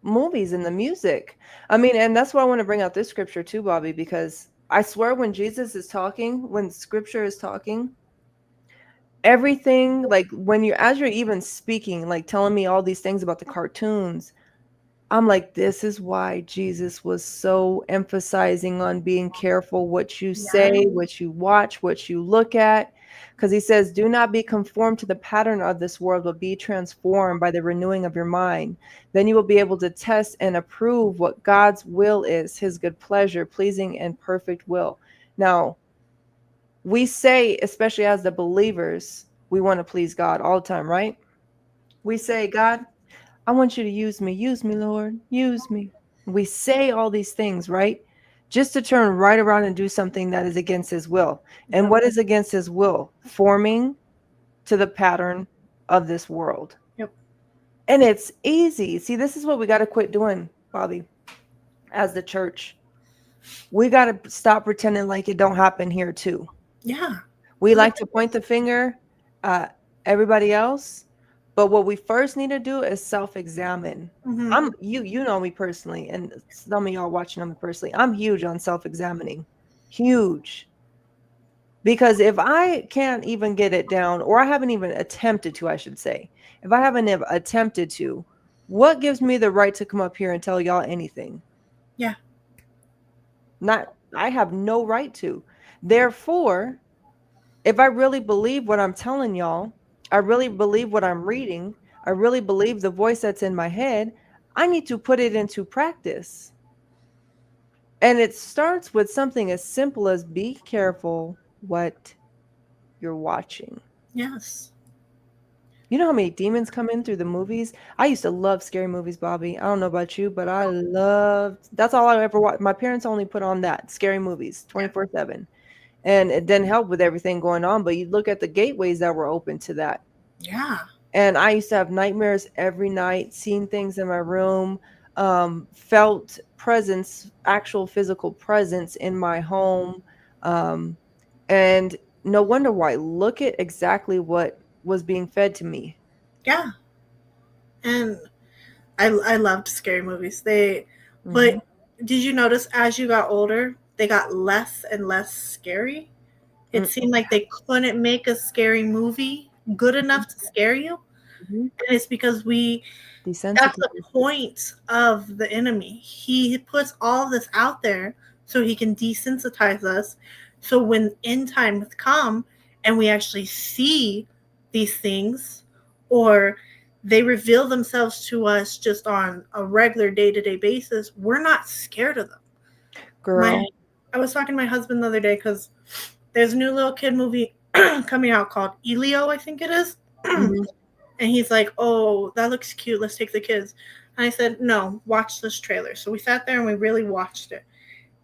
movies and the music. I mean, and that's why I want to bring out this scripture too, Bobby, because I swear when Jesus is talking, when scripture is talking, everything, like when you as you're even speaking, like telling me all these things about the cartoons, I'm like, this is why Jesus was so emphasizing on being careful what you say, Yeah. what you watch, what you look at. Because he says, do not be conformed to the pattern of this world, but be transformed by the renewing of your mind. Then you will be able to test and approve what God's will is, his good pleasure, pleasing, and perfect will. Now, we say, especially as the believers, we want to please God all the time, right? We say, God, I want you to use me, Lord, use me. We say all these things, right? Just to turn right around and do something that is against his will. And Yep. what is against his will? Forming to the pattern of this world. Yep. And it's easy. See, this is what we got to quit doing, Bobby, as the church. We got to stop pretending like it don't happen here too. Yeah. We 'Cause like to point the finger at everybody else, but what we first need to do is self-examine. mm-hmm. You know me personally, and some of y'all watching know me personally. I'm huge on self-examining. Huge. Because if I can't even get it down, or I haven't even attempted to, I should say, if I haven't ever attempted to, what gives me the right to come up here and tell y'all anything? Yeah. Not, I have no right to. Therefore, if I really believe what I'm telling y'all, I really believe what I'm reading, I really believe the voice that's in my head, I need to put it into practice. And it starts with something as simple as be careful what you're watching. Yes. You know how many demons come in through the movies? I used to love scary movies, Bobby. I don't know about you, but I loved that's all I ever watched. My parents only put on that scary movies Yeah. 24/7. And it didn't help with everything going on, but you look at the gateways that were open to that. Yeah. And I used to have nightmares every night, seeing things in my room, felt presence, actual physical presence in my home. Um, and no wonder why. Look at exactly what was being fed to me. Yeah. And I loved scary movies. They But Mm-hmm. did you notice as you got older, they got less and less scary? It Mm-hmm. seemed like they couldn't make a scary movie good enough to scare you. Mm-hmm. And it's because that's the Desensitized. point of the enemy. He puts all this out there so he can desensitize us. So when end times come and we actually see these things, or they reveal themselves to us just on a regular day-to-day basis, we're not scared of them. My Girl. I was talking to my husband the other day because there's a new little kid movie coming out called Elio, I think it is. Mm-hmm. And he's like, "Oh, that looks cute. Let's take the kids." And I said, "No, watch this trailer." So we sat there and we really watched it.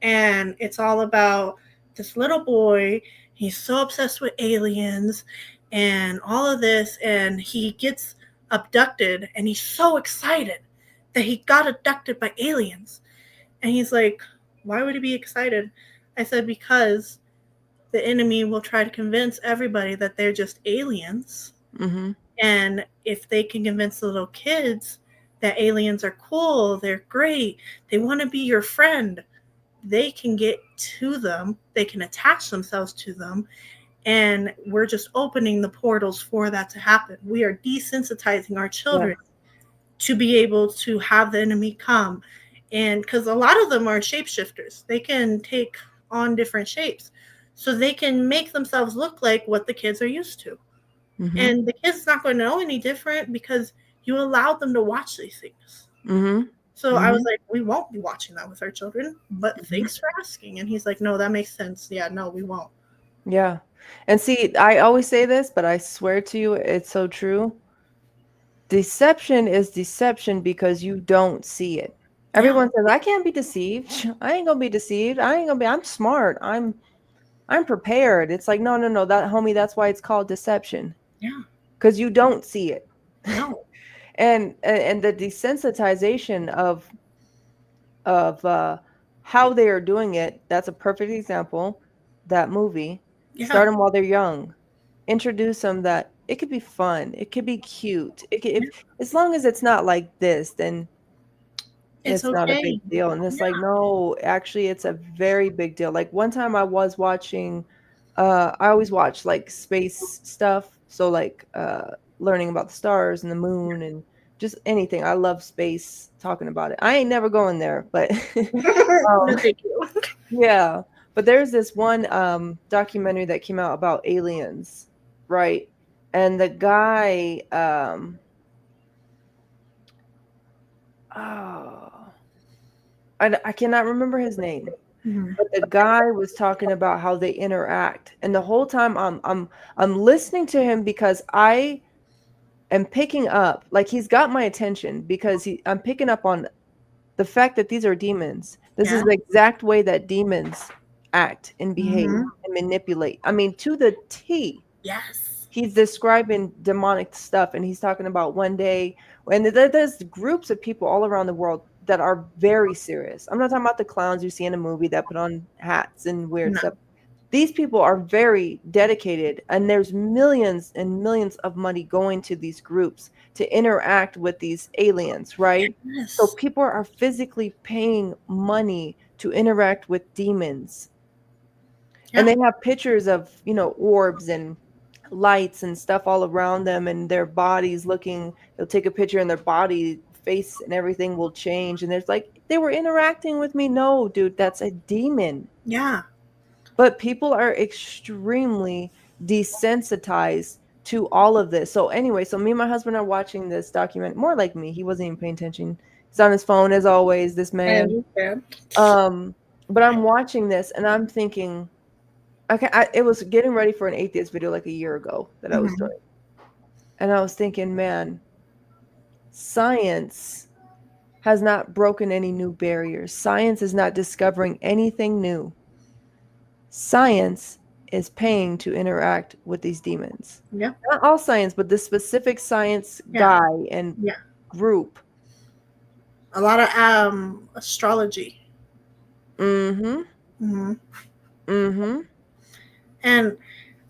And it's all about this little boy. He's so obsessed with aliens and all of this. And he gets abducted and he's so excited that he got abducted by aliens. And he's like, "Why would he be excited?" I said, "Because the enemy will try to convince everybody that they're just aliens. Mm-hmm. And if they can convince the little kids that aliens are cool, they're great, they want to be your friend, they can get to them, they can attach themselves to them, and we're just opening the portals for that to happen. We are desensitizing our Yeah. children to be able to have the enemy come. And because a lot of them are shapeshifters, they can take on different shapes. So they can make themselves look like what the kids are used to. Mm-hmm. And the kid's not going to know any different because you allowed them to watch these things. Mm-hmm. So I was Mm-hmm. like, we won't be watching that with our children, but Mm-hmm. thanks for asking. And he's like, no, that makes sense. Yeah, no, we won't. Yeah. And see, I always say this, but I swear to you, it's so true. Deception is deception because you don't see it. Yeah, Everyone says, I can't be deceived. I ain't gonna be deceived. I ain't gonna be, I'm smart. I'm prepared. It's like, no, no, no, that homie, that's why it's called deception. yeah, Because you don't see it. no, And the desensitization of how they are doing it, that's a perfect example. That movie. yeah, Start them while they're young. Introduce them that it could be fun. It could be cute. It could, yeah. if as long as it's not like this, then It's it's not a big okay. deal. And it's like, Yeah, no, actually, it's a very big deal. Like one time I was watching, I always watch like space stuff. So like learning about the stars and the moon and just anything. I love space, talking about it. I ain't never going there, but no, um, thank you. yeah. But there's this one documentary that came out about aliens, right? And the guy, oh, I cannot remember his name. Mhm. But the guy was talking about how they interact, and the whole time I'm listening to him because I am picking up, like he's got my attention because I'm picking up on the fact that these are demons. This is Yeah. the exact way that demons act and behave Hmm. and manipulate. I mean, to the T. Yes. He's describing demonic stuff, and he's talking about one day, and there's groups of people all around the world that are very serious. I'm not talking about the clowns you see in a movie that put on hats and weird No. stuff. These people are very dedicated, and there's millions and millions of money going to these groups to interact with these aliens, right? So Yes. people are physically paying money to interact with demons, and Yeah. they have pictures of, orbs and lights and stuff all around them, and their bodies looking, they'll take a picture and their body face and everything will change, and there's like, they were interacting with me. No, dude, that's a demon. Yeah. But people are extremely desensitized to all of this. So anyway, so me and my husband are watching this document, more like me, he wasn't even paying attention, he's on his phone as always, this I man. understand. But I'm watching this and I'm thinking, okay, it was getting ready for an atheist video like a year ago that I was Hmm. doing. And I was thinking, man, science has not broken any new barriers. Science is not discovering anything new. Science is paying to interact with these demons. Yeah. Not all science, but this specific science Yeah. guy and Yeah. group. A lot of astrology. Mm-hmm. Hmm. Mm-hmm. And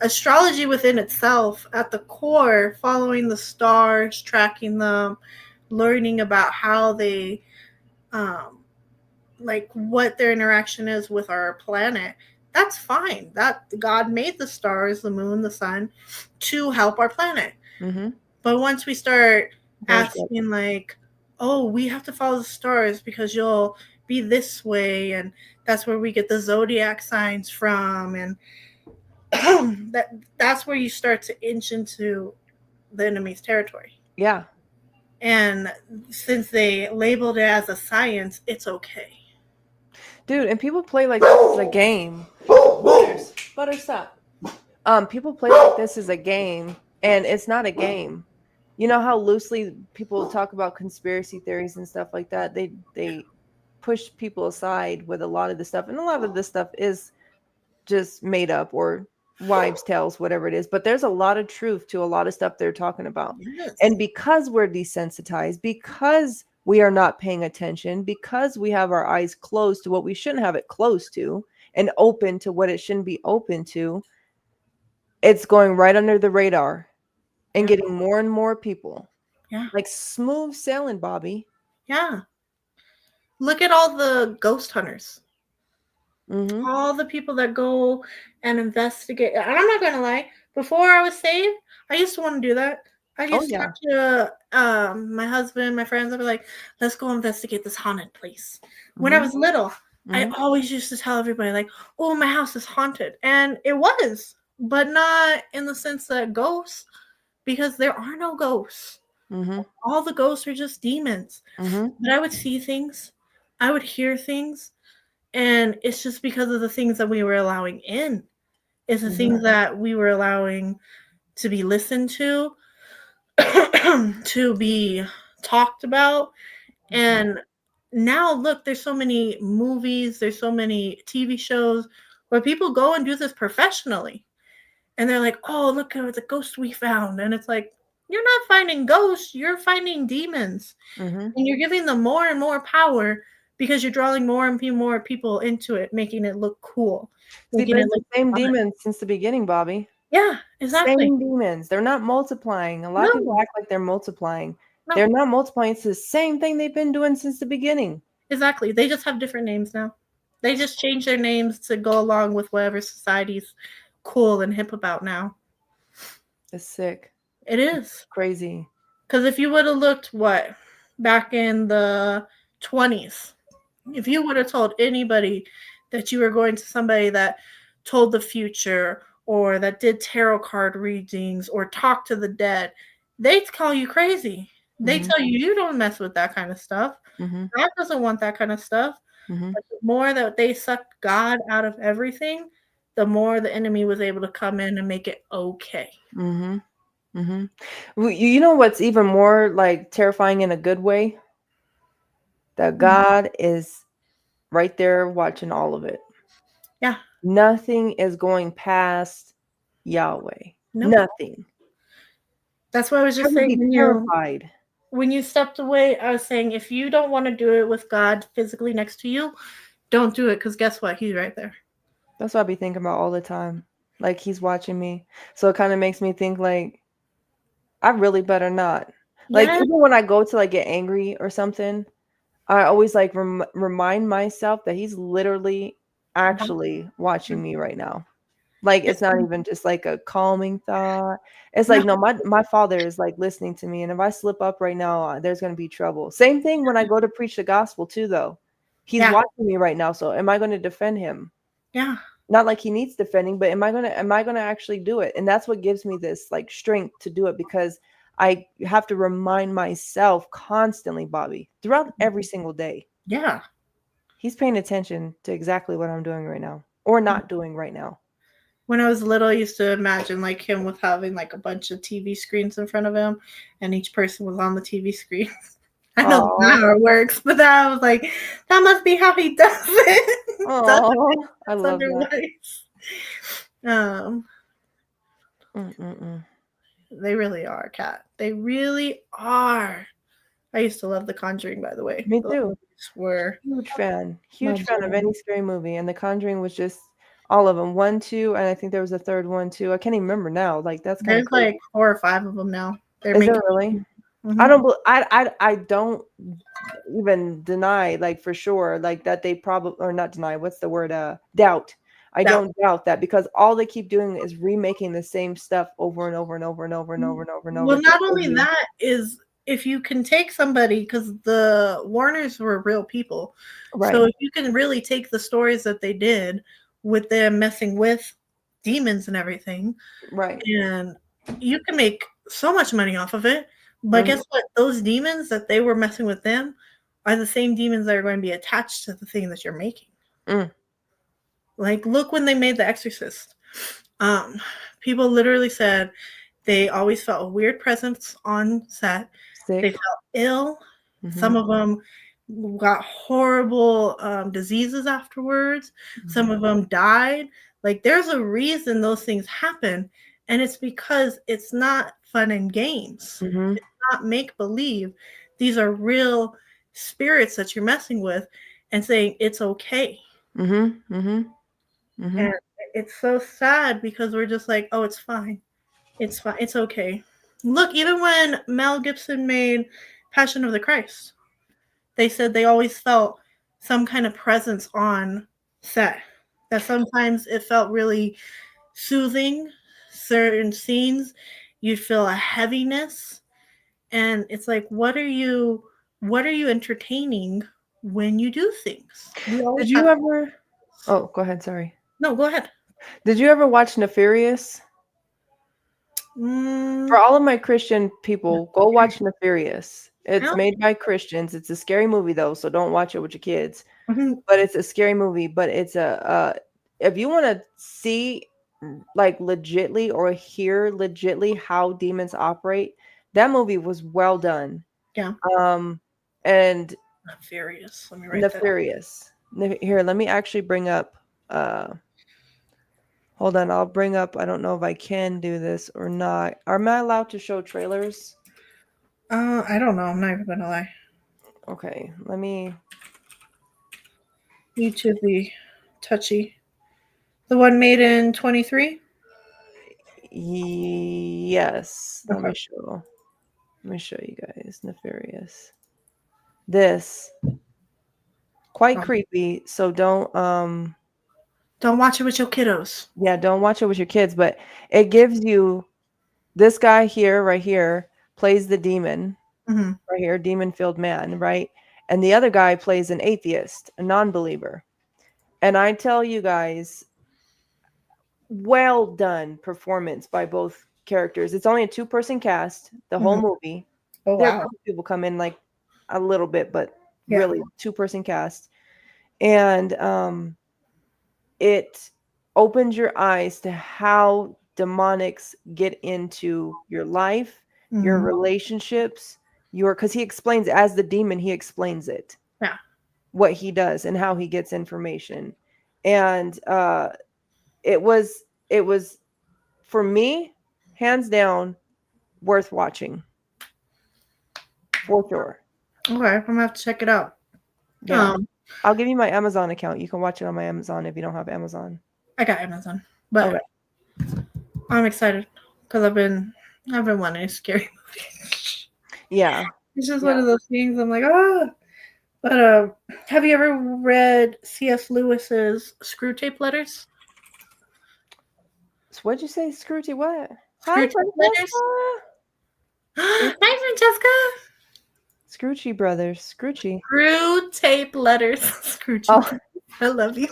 astrology within itself, at the core, following the stars, tracking them, learning about how they um, like what their interaction is with our planet, that's fine. That God made the stars, the moon, the sun to help our planet. Mm-hmm. But once we start Worship. asking like, oh, we have to follow the stars because you'll be this way, and that's where we get the zodiac signs from, and that's where you start to inch into the enemy's territory. Yeah. And since they labeled it as a science, it's okay. Dude, and people play like this is a game. Butter, stop. People play like this is a game, and it's not a game. You know how loosely people talk about conspiracy theories and stuff like that? They push people aside with a lot of this stuff, and a lot of this stuff is just made up or wives' tales, whatever it is. But there's a lot of truth to a lot of stuff they're talking about. Yes. And because we're desensitized, because we are not paying attention, because we have our eyes closed to what we shouldn't have it closed to and open to what it shouldn't be open to, it's going right under the radar and Yeah. getting more and more people. Yeah. Like smooth sailing, Bobby. Yeah. Look at all the ghost hunters. Mm-hmm. All the people that go and investigate. And I'm not gonna lie, before I was saved, I used to want to do that. I Oh, used to yeah. talk to my husband, my friends. I'd be like, let's go investigate this haunted place. When I Mm-hmm. was little, I Mm-hmm. always used to tell everybody, like, oh, my house is haunted. And it was, but not in the sense that ghosts, because there are no ghosts. Mm-hmm. All the ghosts are just demons. Mm-hmm. But I would see things, I would hear things, and it's just because of the things that we were allowing in. It's the Mm-hmm. things that we were allowing to be listened to, to be talked about. And now, look, there's so many movies, there's so many TV shows where people go and do this professionally. And they're like, oh, look at the ghost we found. And it's like, you're not finding ghosts, you're finding demons. Mm-hmm. And you're giving them more and more power because you're drawing more and more people into it, making it look cool, See, making but it it's the look same fun. demons since the beginning, Bobby. Yeah, exactly. Same demons. They're not multiplying. A lot of people No, act like they're multiplying. no, They're not multiplying. It's the same thing they've been doing since the beginning. exactly. They just have different names now. They just change their names to go along with whatever society's cool and hip about now. It's sick. It is. Crazy. Because if you would have looked, what, back in the 20s, if you would have told anybody that you were going to somebody that told the future or that did tarot card readings or talked to the dead, they'd call you crazy. They Mm-hmm. tell you, you don't mess with that kind of stuff. Mm-hmm. God doesn't want that kind of stuff. Mm-hmm. But the more that they sucked God out of everything, the more the enemy was able to come in and make it okay. Mm-hmm. Mm-hmm. You know what's even more like terrifying in a good way? That God is right there watching all of it. Yeah. Nothing is going past Yahweh. Nope. Nothing. That's what I was I just would saying be terrified. when you stepped away. I was saying, if you don't want to do it with God physically next to you, don't do it, because guess what? He's right there. That's what I be thinking about all the time. Like he's watching me. So it kind of makes me think like I really better not. Like Yeah. even when I go to like get angry or something, I always like remind myself that he's literally actually watching me right now. Like it's not even just like a calming thought. It's like no, my father is like listening to me, and if I slip up right now, there's gonna be trouble. Same thing when I go to preach the gospel too, though. He's Yeah. watching me right now, so am I going to defend him? Yeah. Not like he needs defending, but am I gonna actually do it? And that's what gives me this like strength to do it, because I have to remind myself constantly, Bobby, throughout every single day. Yeah. He's paying attention to exactly what I'm doing right now or not doing right now. When I was little, I used to imagine like him with having like a bunch of TV screens in front of him, and each person was on the TV screen. I know that's not how it works, but that I was like, that must be how he does it. Oh, I love that. Otherwise, they really are, Kat. They really are. I used to love The Conjuring, by the way. Me Those too. movies were Huge fan my of jam. any scary movie, and The Conjuring was just all of them. 1, 2, and I think there was a third one too. I can't even remember now. Like that's kind of There's crazy. like 4 or 5 of them now. They're Is making there really? I Mhm. don't. I don't even deny, like for sure, like that they probably or not deny. What's the word? Doubt. I Doubt. don't doubt that because all they keep doing is remaking the same stuff over and over and over and over and over and over and over Well, to not show only you. that is if you can take somebody because the Warners were real people, so Right. if you can really take the stories that they did with them messing with demons and everything, Right. and you can make so much money off of it. But Hmm. guess what? Those demons that they were messing with them are the same demons that are going to be attached to the thing that you're making. Mm. Like, look when they made The Exorcist. Um, People literally said they always felt a weird presence on set. They Sick. felt ill. Hmm. Some of them got horrible diseases afterwards. Some Hmm. of them died. Like, there's a reason those things happen, and it's because it's not fun and games. Hmm. It's not make believe. These are real spirits that you're messing with and saying it's okay. Hmm. Hmm. Hmm. And it's so sad because we're just like, oh, it's fine. It's fine. It's okay. Look, even when Mel Gibson made Passion of the Christ, they said they always felt some kind of presence on set. That sometimes it felt really soothing. Certain scenes, you'd feel a heaviness. And it's like, what are you entertaining when you do things? We always Did you have ever? Oh, go ahead. Sorry. no, go ahead. Did you ever watch Nefarious? For Mm, all of my Christian people, go watch Nefarious. It's no. made by Christians. It's a scary movie though, so don't watch it with your kids. Mhm. But it's a scary movie. But it's if you want to see like legitly or hear legitly how demons operate, that movie was well done. Yeah. Um, and Not furious. Let me write that. Nefarious. Here, let me actually bring up. Hold on, I'll bring up. I don't know if I can do this or not. Am I allowed to show trailers? I don't know. I'm not even gonna lie. Okay, let me. YouTube be touchy. The one made in 23. Yes, let Okay. me show. Let me show you guys. Nefarious. This quite Oh. creepy. So don't Don't watch it with your kiddos. yeah, don't watch it with your kids. But it gives you this guy here, right here, plays the demon, Hmm. right here, demon-filled man, right? And the other guy plays an atheist, a non-believer. And I tell you guys, well done performance by both characters. It's only a two-person cast, the whole Hmm. movie. Oh There are a wow. couple people come in like a little bit, but Yeah. really two-person cast. And it opens your eyes to how demonics get into your life, your Hmm. relationships, your because he explains as the demon, he explains it, Yeah. what he does and how he gets information. And it was for me, hands down, worth watching for sure. Okay. I'm gonna have to check it out. Yeah. Um, I'll give you my Amazon account. You can watch it on my Amazon if you don't have Amazon. I got Amazon, but Okay. I'm excited because I've been wanting a scary movie. Yeah. It's just one Yeah. of those things. I'm like, ah. But have you ever read C.S. Lewis's Screw Tape Letters? So what'd you say, Scrooty? What? Hi, Screw Tape Letters. Francesca. Hi, Scroochie, Francesca. Scroochie brothers. Scroochie. Screw Tape Letters. Scroochie. Oh I love you.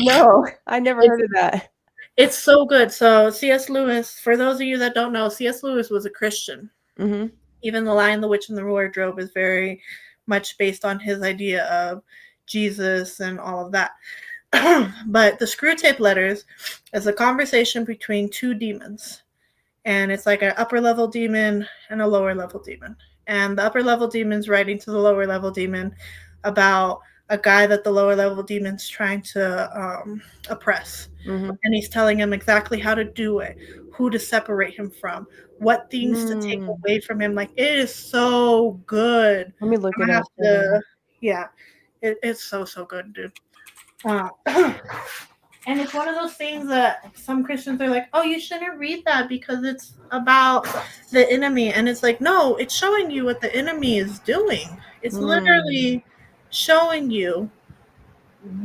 no, I never It's heard of that. it's so good. So C.S. Lewis, for those of you that don't know, C.S. Lewis was a Christian. Mm-hmm. Even The Lion, the Witch, and the Wardrobe is very much based on his idea of Jesus and all of that. But the Screw Tape Letters is a conversation between two demons. And it's like an upper level demon and a lower level demon. And the upper level demon's writing to the lower level demon about a guy that the lower level demon's trying to oppress. Mm-hmm. And he's telling him exactly how to do it, who to separate him from, what things to take Mm. away from him. Like, it is so good. Let me look I'm it gonna have up. Hold to, on. yeah, it's so good, dude. Uh, And it's one of those things that some Christians are like, oh, you shouldn't read that because it's about the enemy. And it's like, no, it's showing you what the enemy is doing. It's Mm. literally showing you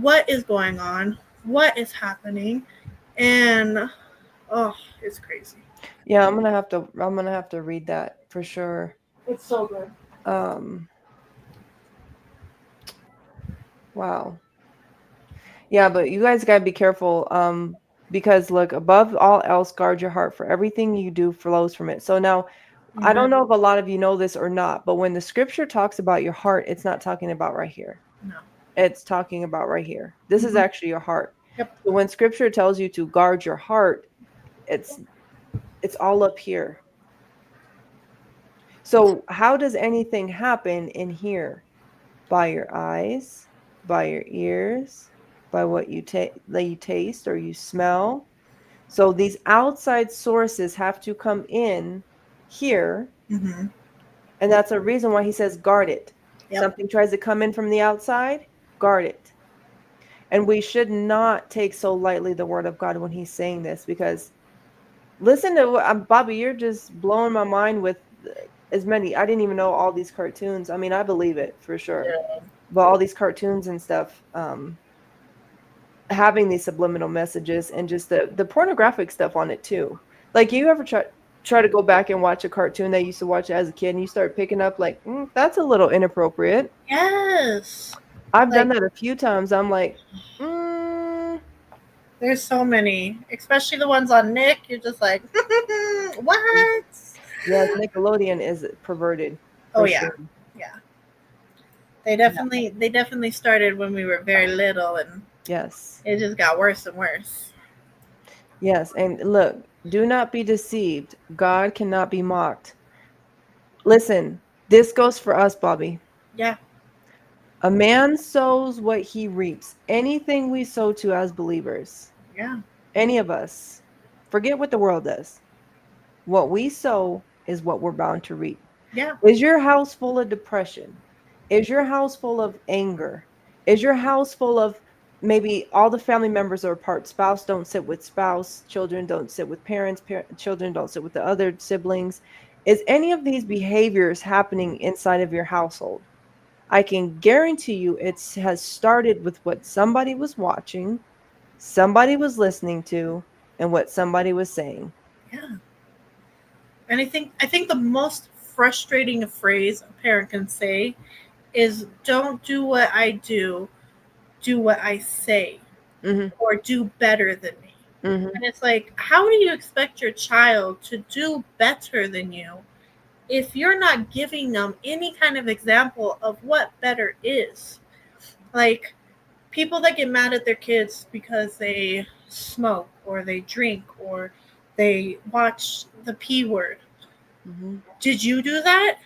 what is going on, what is happening, and oh, it's crazy. Yeah, I'm gonna have to read that for sure. It's so good. Um, wow. Yeah, but you guys gotta be careful. Because look, above all else, guard your heart, for everything you do flows from it. So now, I Mm-hmm. don't know if a lot of you know this or not, but when the scripture talks about your heart, it's not talking about right here. No. It's talking about right here. This is Mm-hmm. actually your heart. Yep. So when scripture tells you to guard your heart, it's it's all up here. So how does anything happen in here? By your eyes, by your ears, by what you taste or you smell. So these outside sources have to come in here, Mm-hmm. and that's a reason why he says guard it. Yep. Something tries to come in from the outside, guard it. And we should not take so lightly the word of God when he's saying this, because listen to Bobby, you're just blowing my mind with as many. I didn't even know all these cartoons. I mean, I believe it for sure, Yeah. but all these cartoons and stuff, having these subliminal messages and just the pornographic stuff on it too. Like, you ever try to go back and watch a cartoon that you used to watch as a kid, and you start picking up like, that's a little inappropriate. Yes. I've done Like, that a few times. I'm like, mm, there's so many, especially the ones on Nick. You're just like, what? yes, Nickelodeon is perverted Oh for yeah, sure. yeah. They Yeah. definitely started when we were very little, and Yes. it just got worse and worse. Yes. And look, do not be deceived. God cannot be mocked. Listen, this goes for us, Bobby. Yeah. A man sows what he reaps. Anything we sow to as believers, Yeah. any of us, forget what the world does. What we sow is what we're bound to reap. Yeah. Is your house full of depression? Is your house full of anger? Is your house full of maybe all the family members are apart? Spouse don't sit with spouse, children don't sit with parents, children don't sit with the other siblings. Is any of these behaviors happening inside of your household? I can guarantee you it has started with what somebody was watching, somebody was listening to, and what somebody was saying. Yeah. And I think the most frustrating phrase a parent can say is, "Don't do what I do what I say, Mhm. or do better than me." Mhm. And it's like, how do you expect your child to do better than you if you're not giving them any kind of example of what better is? Like, people that get mad at their kids because they smoke or they drink or they watch the P word. Mhm. Did you do that?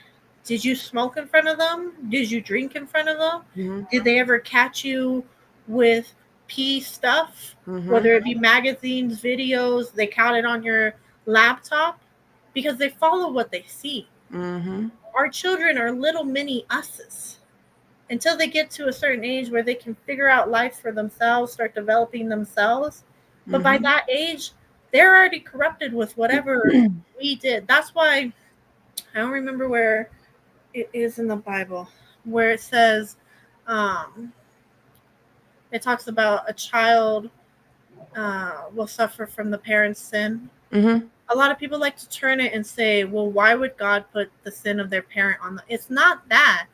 Did you smoke in front of them? Did you drink in front of them? Mhm. Did they ever catch you with P stuff? Mhm. Whether it be magazines, videos, they count it on your laptop, because they follow what they see. Mhm. Our children are little mini us's until they get to a certain age where they can figure out life for themselves, start developing themselves. But by Mhm. that age, they're already corrupted with whatever we did. That's why I don't remember where it is in the Bible where it says, um, it talks about a child will suffer from the parent's sin. Mhm. A lot of people like to turn it and say, well, why would God put the sin of their parent on them? It's not that.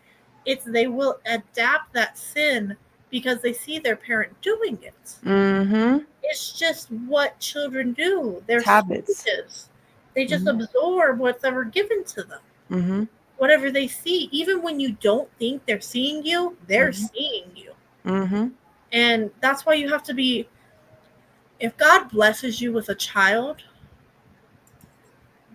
It's they will adapt that sin because they see their parent doing it. Mhm. It's just what children do. They're It's habits. sponges. They just Mhm. absorb what's ever given to them. Mhm. Whatever they see, even when you don't think they're seeing you, they're Mhm. seeing you. Mhm. And that's why you have to be, if God blesses you with a child,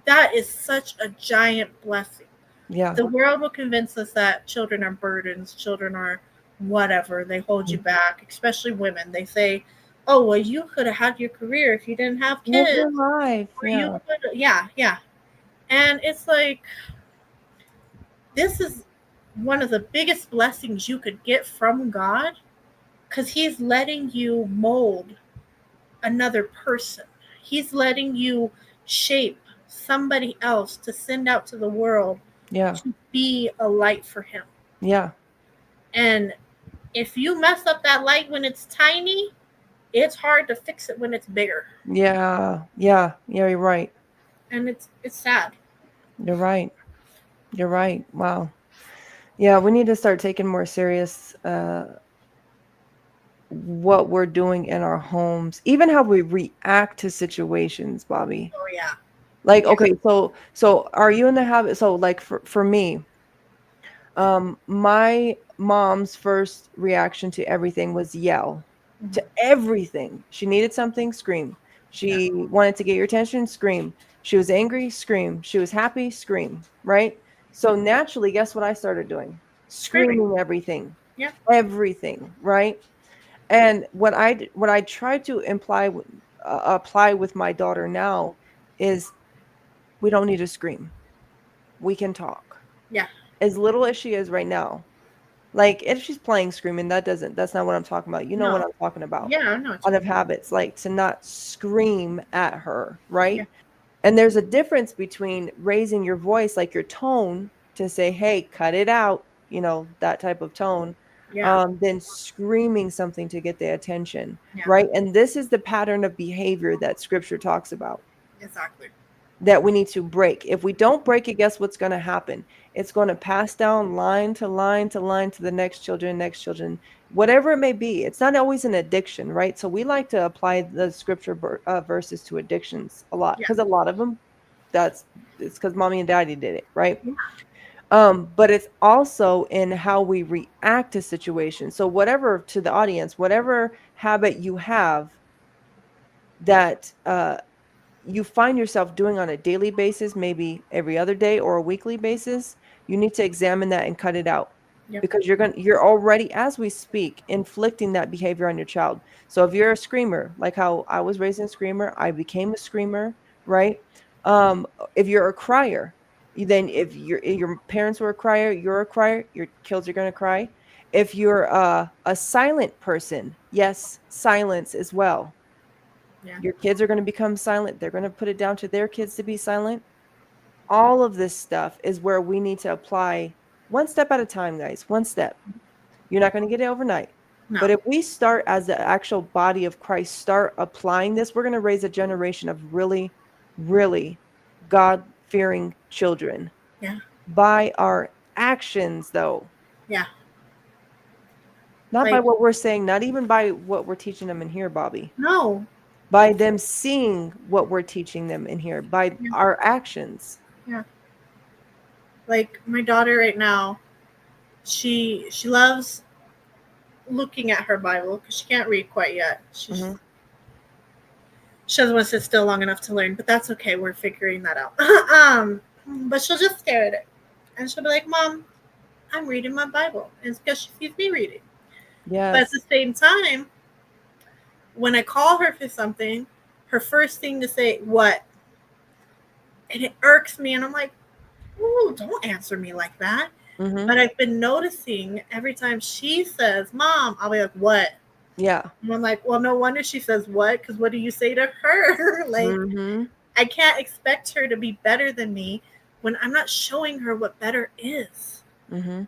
that is such a giant blessing. Yeah. The world will convince us that children are burdens, children are whatever, they hold you back, especially women. They say, oh, well, you could have had your career if you didn't have Live your kids. life. Or you Yeah. could, yeah, yeah. And it's like, this is one of the biggest blessings you could get from God, because He's letting you mold another person. He's letting you shape somebody else to send out to the world Yeah. to be a light for him. Yeah. And if you mess up that light when it's tiny, it's hard to fix it when it's bigger. Yeah. Yeah. Yeah. You're right. And it's sad. You're right. You're right. Wow. Yeah. We need to start taking more serious what we're doing in our homes, even how we react to situations, Bobby. Oh yeah. Like, Yeah. okay, so are you in the habit? So, like for me, my mom's first reaction to everything was yell. To Mhm. everything. She needed something, scream. Yeah. She wanted to get your attention, scream. She was angry, scream. She was happy, scream, right? So naturally, guess what I started doing? Screaming. Screaming everything. Yeah. Everything, right? And what I try to apply with my daughter now is we don't need to scream. We can talk. Yeah. As little as she is right now, like, if she's playing screaming, that's not what I'm talking about. You know what No. I'm talking about. Yeah, I know what you Out of mean. habits, like to not scream at her, Yeah. right? And there's a difference between raising your voice, like your tone, to say, hey, cut it out, that type of tone, Yeah. than screaming something to get the attention, Yeah. right? And this is the pattern of behavior that scripture talks about, Exactly. that we need to break. If we don't break it, guess what's going to happen? It's going to pass down line to line to line to the next children, whatever it may be. It's not always an addiction, right? So we like to apply the scripture verses to addictions a lot, Yeah. because a lot of them, it's because mommy and daddy did it, right? Yeah. But it's also in how we react to situations. So whatever, to the audience, whatever habit you have that you find yourself doing on a daily basis, maybe every other day or a weekly basis, you need to examine that and cut it out, Yep. because you're already, as we speak, inflicting that behavior on your child. So if you're a screamer, like how I was raised a screamer, I became a screamer, right? If you're a crier, then if your parents were a crier, you're a crier, your kids are going to cry. If you're a silent person, yes, silence as well, Yeah. your kids are going to become silent. They're going to put it down to their kids to be silent. All of this stuff is where we need to apply one step at a time, guys. One step. You're not going to get it overnight. No. But if we start, as the actual body of Christ, start applying this, we're going to raise a generation of really, really God fearing children Yeah. by our actions, though. Yeah. Not by Like, what we're saying, not even by what we're teaching them in here, Bobby. no. By them seeing what we're teaching them in here, by Yeah. our actions. Yeah. Like my daughter right now, she loves looking at her Bible because she can't read quite yet. Hmm. She doesn't want to sit still long enough to learn, but that's okay. We're figuring that out. But she'll just stare at it, and she'll be like, "Mom, I'm reading my Bible," and it's because she sees me reading. But at Yes. the same time, when I call her for something, her first thing to say, "What?" And it irks me, and I'm like, "Ooh, don't answer me like that." Hmm. But I've been noticing every time she says, "Mom," I'll be like, "What?" Yeah. And I'm like, well, no wonder she says what, because what do you say to her? Like, Hmm. I can't expect her to be better than me when I'm not showing her what better is. Hmm.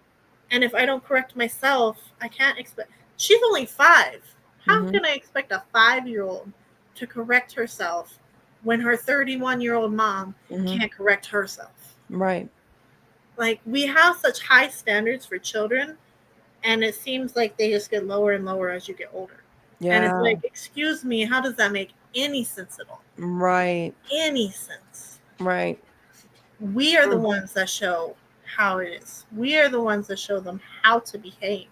And if I don't correct myself, I can't expect. She's only 5. How Hmm. can I expect a 5-year-old to correct herself when her 31-year-old mom Hmm. can't correct herself? Right. Like, we have such high standards for children, and it seems like they just get lower and lower as you get older. And it's Yeah. like, excuse me, how does that make any sense at all? Right. Any sense? Right. We are the Mm. ones that show how it is. We are the ones that show them how to behave.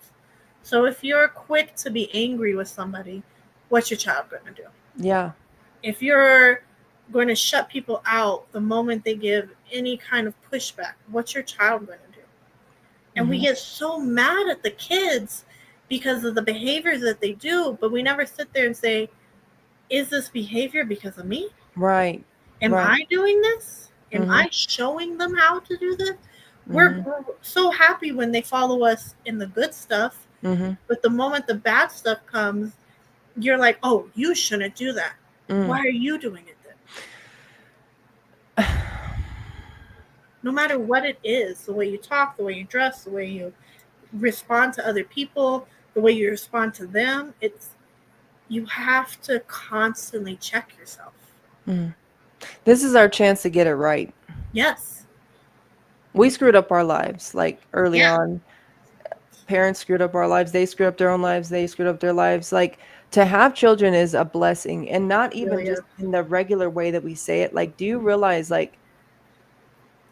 So if you're quick to be angry with somebody, what's your child going to do? Yeah. If you're going to shut people out the moment they give any kind of pushback, what's your child going to do? And we Hmm. get so mad at the kids because of the behaviors that they do, but we never sit there and say, is this behavior because of me? Right. Am Right. I doing this? Am Hmm. I showing them how to do this? Hmm. We're so happy when they follow us in the good stuff, Hmm. but the moment the bad stuff comes, you're like, oh, you shouldn't do that. Mm. Why are you doing it then? No matter what it is, the way you talk, the way you dress, the way you respond to other people, the way you respond to them, it's you have to constantly check yourself. Mm. This is our chance to get it right. Yes. We screwed up our lives like early Yeah. on. Parents screwed up our lives. They screwed up their own lives. They screwed up their lives. Like to have children is a blessing, and not It even really just is. in the regular way that we say it. Like, do you realize like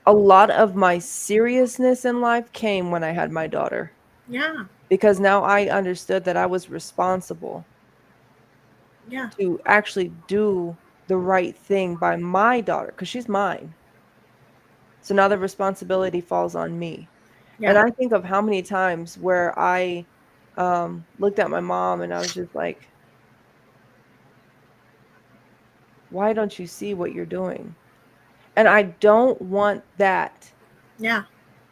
a lot of my seriousness in life came when I had my daughter? Yeah. Because now I understood that I was responsible Yeah. to actually do the right thing by my daughter because she's mine. So now the responsibility falls on me. And Yeah. I think of how many times where I looked at my mom and I was just like, why don't you see what you're doing? And I don't want that Yeah.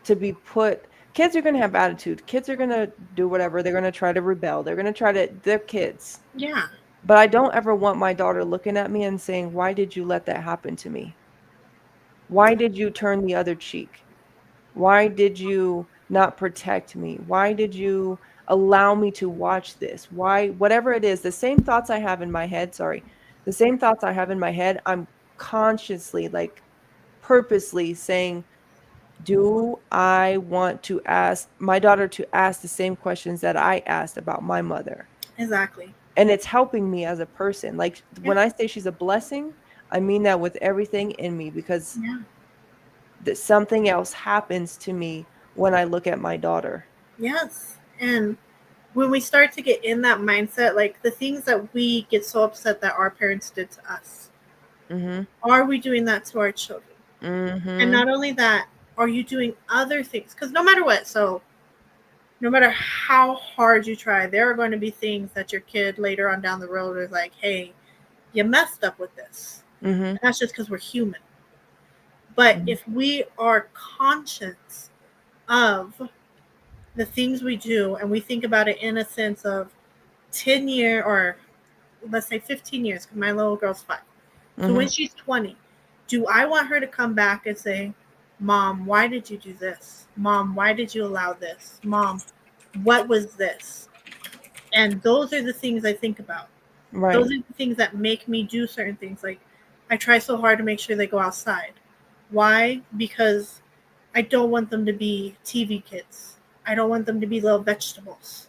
to be put. Kids are going to have attitude. Kids are going to do whatever. They're going to try to rebel. They're going to try to, they're kids. Yeah. But I don't ever want my daughter looking at me and saying, why did you let that happen to me? Why did you turn the other cheek? Why did you not protect me? Why did you allow me to watch this? Why, whatever it is, the same thoughts I have in my head, sorry, the same thoughts I have in my head, I'm consciously, like purposely saying, do I want to ask my daughter to ask the same questions that I asked about my mother? Exactly. And it's helping me as a person. Like Yeah. when I say she's a blessing, I mean that with everything in me because Yeah. something else happens to me when I look at my daughter. Yes. And when we start to get in that mindset, like the things that we get so upset that our parents did to us, Mhm. are we doing that to our children? And Mhm. not only that, are you doing other things? Because no matter what, so no matter how hard you try, there are going to be things that your kid later on down the road is like, hey, you messed up with this. Mhm. And that's just because we're human. But Mhm. if we are conscious of the things we do and we think about it in a sense of 10 year or let's say 15 years, because my little girl's 5. So when Mhm. she's 20, do I want her to come back and say, Mom, why did you do this? Mom, why did you allow this? Mom, what was this? And those are the things I think about. Those Right. are the things that make me do certain things. Like I try so hard to make sure they go outside. Why? Because I don't want them to be TV kids. I don't want them to be little vegetables.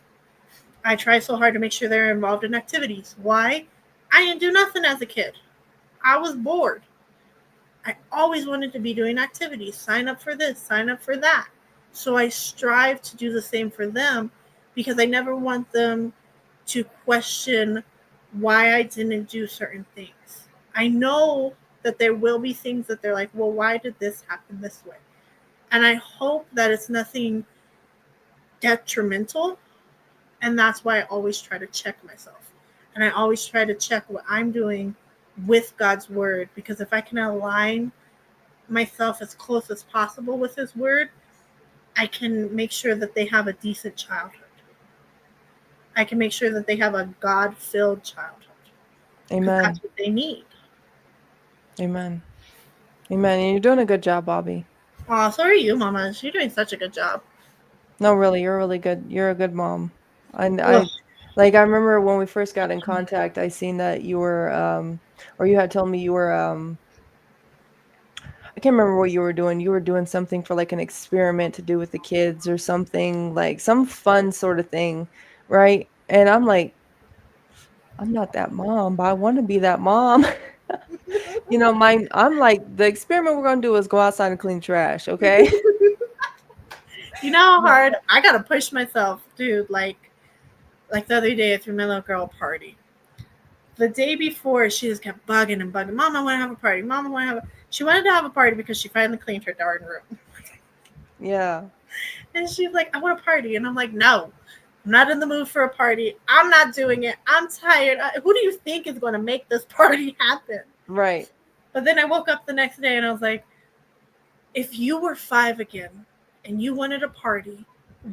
I try so hard to make sure they're involved in activities. Why? I didn't do nothing as a kid. I was bored. I always wanted to be doing activities, sign up for this, sign up for that. So I strive to do the same for them because I never want them to question why I didn't do certain things. I know that there will be things that they're like, well, why did this happen this way? And I hope that it's nothing detrimental. And that's why I always try to check myself. And I always try to check what I'm doing with God's word because if I can align myself as close as possible with his word, I can make sure that they have a decent childhood. I can make sure that they have a God filled childhood because Amen. that's what they need. Amen. Amen. And you're doing a good job, Bobby. Oh, so are you, Mama. You're doing such a good job. No, really, you're really good. You're a good mom. And Ugh. like I remember when we first got in contact, I seen that you were or you had told me you were I can't remember what you were doing. You were doing something for like an experiment to do with the kids or something, like some fun sort of thing, right? And I'm like, I'm not that mom, but I want to be that mom. You know, I'm like, the experiment we're gonna do is go outside and clean trash, okay? You know how No. hard I gotta push myself, dude. Like the other day I threw my little girl a party. The day before, she just kept bugging and bugging. Mom, I want to have a party. Mom, I want to have a. She wanted to have a party because she finally cleaned her darn room. Yeah, And she's like, I want a party. And I'm like, no, I'm not in the mood for a party. I'm not doing it. I'm tired. Who do you think is going to make this party happen? right, But then I woke up the next day and I was like, if you were 5 again and you wanted a party,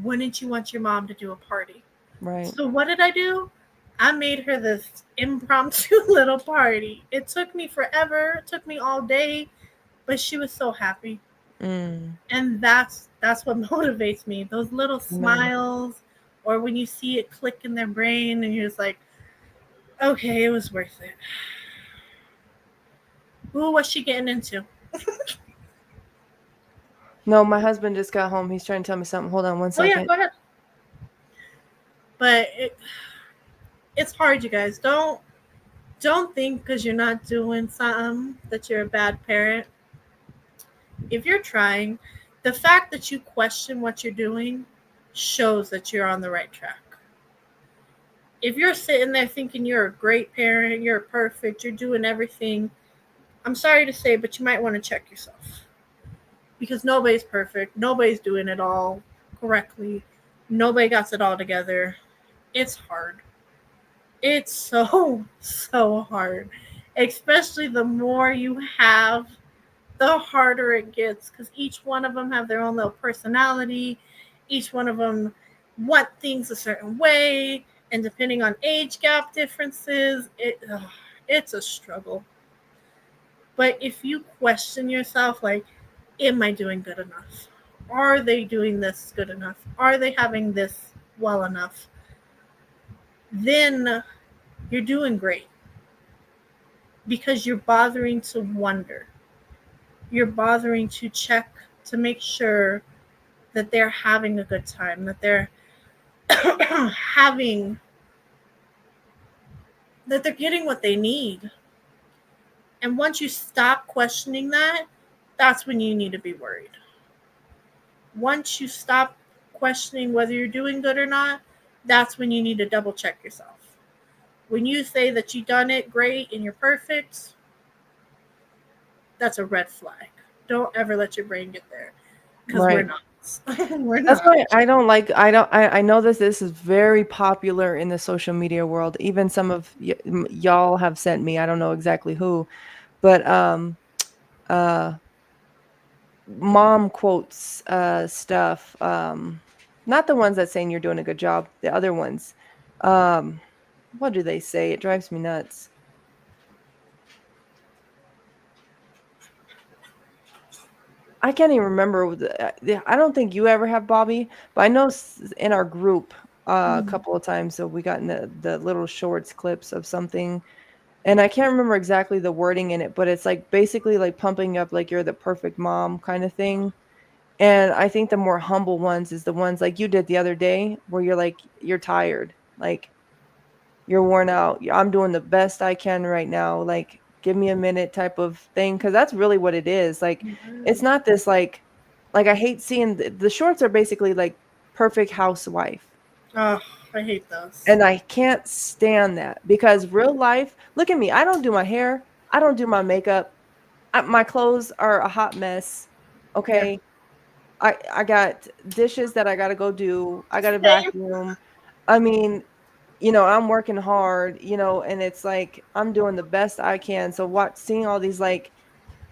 wouldn't you want your mom to do a party? right. So what did I do? I made her this impromptu little party. It took me forever. It took me all day, but she was so happy. Mm, And that's what motivates me. Those little nice. smiles, or when you see it click in their brain and you're just like, okay, it was worth it. Ooh, what's she getting into? No, my husband just got home. He's trying to tell me something. Hold on one Oh yeah, second. go ahead. But it's hard, you guys. Don't think because you're not doing something that you're a bad parent. If you're trying, the fact that you question what you're doing shows that you're on the right track. If you're sitting there thinking you're a great parent, you're perfect, you're doing everything, I'm sorry to say, but you might want to check yourself. Because nobody's perfect. Nobody's doing it all correctly. Nobody got it all together. It's hard. It's so, so hard. Especially the more you have, the harder it gets because each one of them have their own little personality. Each one of them want things a certain way, and depending on age gap differences, it's a struggle. But if you question yourself, like, am I doing good enough? Are they doing this good enough? Are they having this well enough? Then you're doing great because you're bothering to wonder. You're bothering to check to make sure that they're having a good time, that they're having, that they're getting what they need. And once you stop questioning that, that's when you need to be worried. Once you stop questioning whether you're doing good or not, that's when you need to double check yourself. When you say that you've done it great and you're perfect, that's a red flag. Don't ever let your brain get there because we're Right. not. We're That's not. why I don't like I know this is very popular in the social media world. Even some of y'all have sent me, I don't know exactly who, but uh mom quotes stuff, not the ones that saying you're doing a good job, the other ones. Um what do they say? It drives me nuts. I can't even remember. I don't think you ever have Bobby, but I know in our group a Mhm. couple of times, so we got in the little shorts clips of something, and I can't remember exactly the wording in it, but it's like basically like pumping up like you're the perfect mom kind of thing. And I think the more humble ones is the ones like you did the other day, where you're like you're tired, like you're worn out. I'm doing the best I can right now. Like, give me a minute type of thing. Cause that's really what it is. Like, it's not this like I hate seeing the shorts are basically like perfect housewife. Oh, I hate those. And I can't stand that because real life, look at me. I don't do my hair. I don't do my makeup. My clothes are a hot mess. Yeah. Okay. I got dishes that I got to go do. I got to Same. vacuum. I mean, I'm working hard, and it's like I'm doing the best I can. So seeing all these like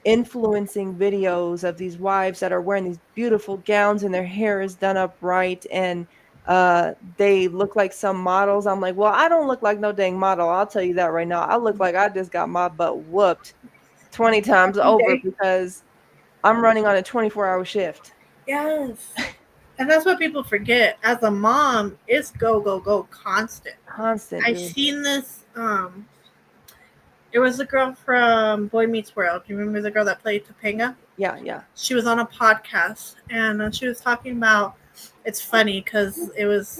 influencing videos of these wives that are wearing these beautiful gowns and their hair is done up right and they look like some models. I'm like, well, I don't look like no dang model. I'll tell you that right now. I look like I just got my butt whooped 20 times over Okay. because I'm running on a 24-hour shift. Yes. And that's what people forget. As a mom, it's go, go, go constant. Constant, I've dude. seen this. There was a girl from Boy Meets World. Do you remember the girl that played Topanga? Yeah, yeah. She was on a podcast and she was talking about. It's funny because it was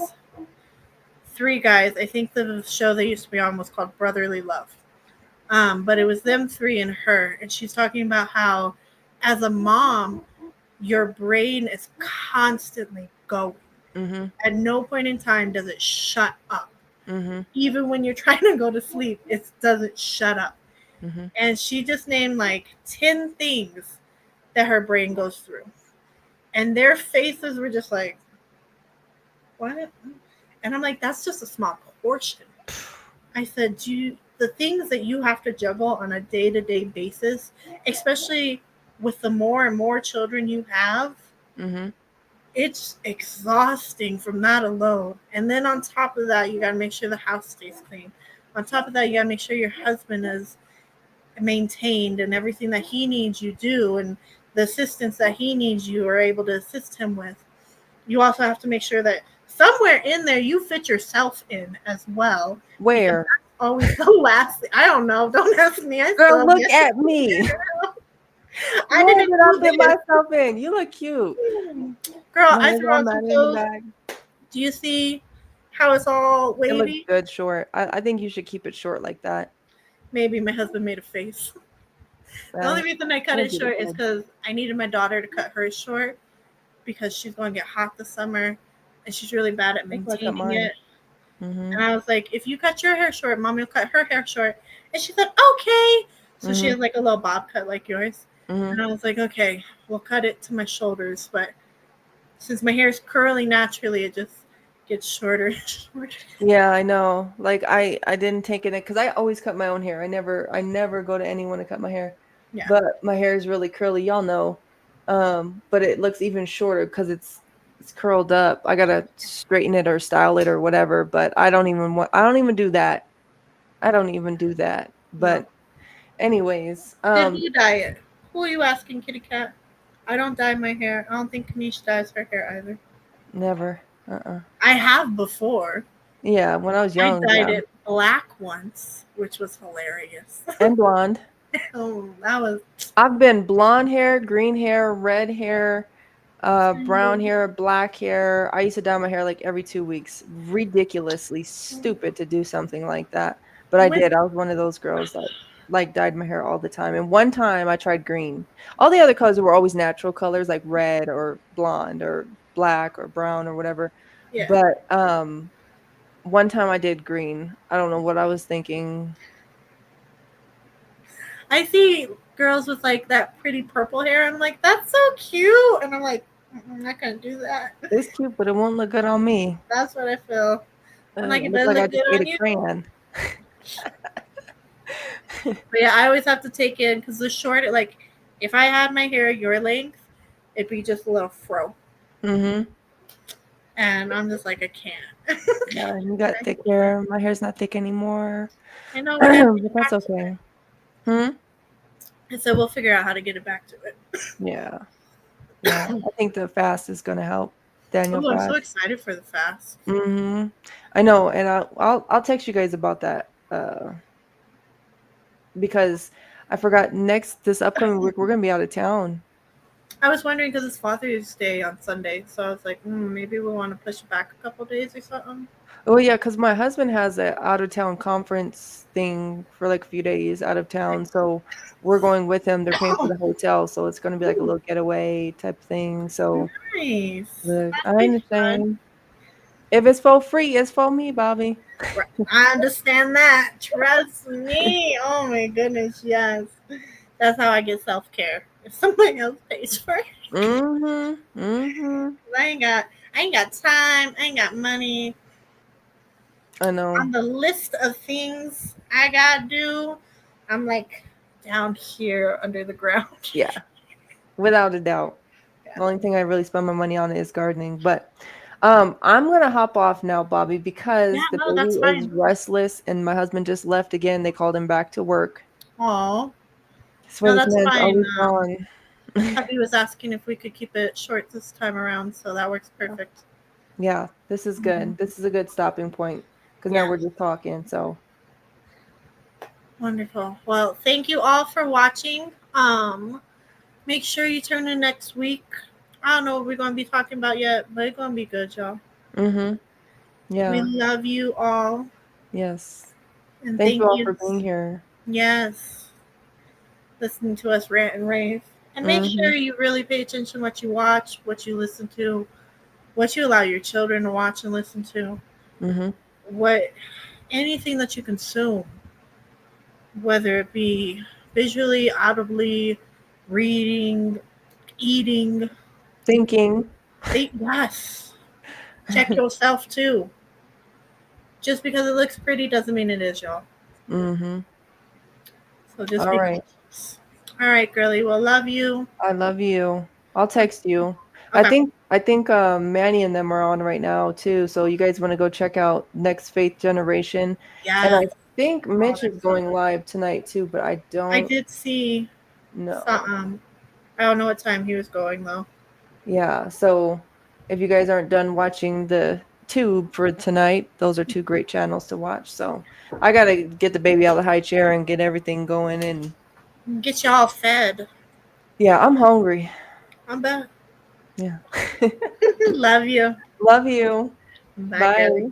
three guys. I think the show they used to be on was called Brotherly Love. But it was them three and her. And she's talking about how, as a mom, your brain is constantly going. Mm-hmm. At no point in time does it shut up. Mm-hmm. Even when you're trying to go to sleep, it doesn't shut up. Mm-hmm. And she just named like 10 things that her brain goes through. And their faces were just like, what? And I'm like, that's just a small portion. I said, the things that you have to juggle on a day to day basis, especially with the more and more children you have, Mm-hmm. It's exhausting from that alone. And then on top of that, you got to make sure the house stays clean. On top of that, you got to make sure your husband is maintained and everything that he needs you do, and the assistance that he needs you are able to assist him with. You also have to make sure that somewhere in there you fit yourself in as well, because Where? that's always the last thing. I don't know. Don't ask me. I still Girl, have look yet to at me. I Where didn't did I do fit this. myself in? You look cute. Girl, My I hair's threw all on some matted in the clothes. back. Do you see how it's all It looks wavy? good short. I think you should keep it short like that. Maybe my husband made a face. The only Right? reason I I cut think it you look short is good. because I needed my daughter to cut hers short because she's going to get hot this summer and she's really bad at That's why I cut maintaining mine. it. Mm-hmm. And I was like, if you cut your hair short, mommy will cut her hair short. And she said, okay. So she Mm-hmm. has like a little bob cut like yours. Mm-hmm. And I was like, okay, we'll cut it to my shoulders. But since my hair is curly naturally, it just gets shorter and shorter. Yeah, I know. Like I didn't take it because I always cut my own hair. I never go to anyone to cut my hair. Yeah. But my hair is really curly, y'all know. But it looks even shorter because it's curled up. I gotta straighten it or style it or whatever, but I don't even do that. I don't even do that. No. But anyways, Did you dye it? Who are you asking, Kitty Cat? I don't dye my hair. I don't think Kanish dyes her hair either. never. Uh-uh. I have before. Yeah, when I was I young, dyed yeah. it black once, which was hilarious. And blonde. Oh, that was I've been blonde hair, green hair, red hair, brown hair, black hair. I used to dye my hair like every 2 weeks. Ridiculously stupid to do something like that. But I when did. I was one of those girls that like dyed my hair all the time. And one time I tried green. All the other colors were always natural colors like red or blonde or black or brown or whatever. yeah. But one time I did green. I don't know what I was thinking. I see girls with like that pretty purple hair. I'm like, that's so cute, and I'm like, I'm not gonna do that. It's cute, but it won't look good on me. That's what I feel. I'm like, it Look does like I look just good ate on a you. crayon. But yeah, I always have to take in because the short, like, if I had my hair your length, it'd be just a little fro, Mm-hmm. and I'm just like, I can't. Yeah, you got thick hair. My hair's not thick anymore. I know we gotta But get that's back to it. okay. Hmm? And so we'll figure out how to get it back to it. Yeah. Yeah. I think the fast is gonna help. Daniel Oh, I'm so fast. excited for the fast. Mm-hmm. I know, and I'll text you guys about that. Because I forgot this upcoming week we're gonna be out of town. I was wondering because it's Father's Day on Sunday, so I was like, maybe we want to push it back a couple days or something. Oh yeah, because my husband has a out of town conference thing for like a few days out of town. So we're going with him. They're paying for the hotel, so it's gonna be like a Ooh, little getaway type thing. So nice. look, I That'd be fun. understand. If it's for free, it's for me, Bobby. Right. I understand that. Trust me. Oh my goodness, yes. That's how I get self care. If somebody else pays for it, Mm-hmm. Mm-hmm. I ain't got time. I ain't got money. I know. On the list of things I gotta do, I'm like down here under the ground. Yeah, without a doubt. Yeah. The only thing I really spend my money on is gardening. But I'm gonna hop off now, Bobby, Yeah, because the no, baby that's is fine. restless and my husband just left again. They called him back to work. Oh, I swear no, this that's man's fine. always gone. Hubby was asking if we could keep it short this time around, so that works perfect. Yeah, this is Hmm. good. This is a good stopping point because now Yeah, we're just talking. So, wonderful. Well, thank you all for watching. Make sure you tune in next week. I don't know what we're gonna be talking about yet, but it's gonna be good, y'all. mm-hmm. We Yeah, love you all, yes. and Thank you thank all you. for being here. Yes, listening to us rant and rave. And make Mm-hmm. sure you really pay attention to what you watch, what you listen to, what you allow your children to watch and listen to, Mm-hmm. what anything that you consume, whether it be visually, audibly, reading, eating. Thinking. Think yes. Check yourself too. Just because it looks pretty doesn't mean it is, y'all. Mm-hmm. So just All be right. cautious. All right, girly. Well, love you. I love you. I'll text you. I Okay. think I think Manny and them are on right now too. So you guys want to go check out Next Faith Generation. And Yeah. I think Oh, Mitch is going live tonight too, but I I don't did see know. some. I don't know what time he was going though. Yeah. So if you guys aren't done watching the tube for tonight, those are two great channels to watch. So I gotta get the baby out of the high chair and get everything going. And Get y'all fed. yeah, I'm hungry. I'm back. Yeah. Love you. Love you. Bye, Bye. girlie.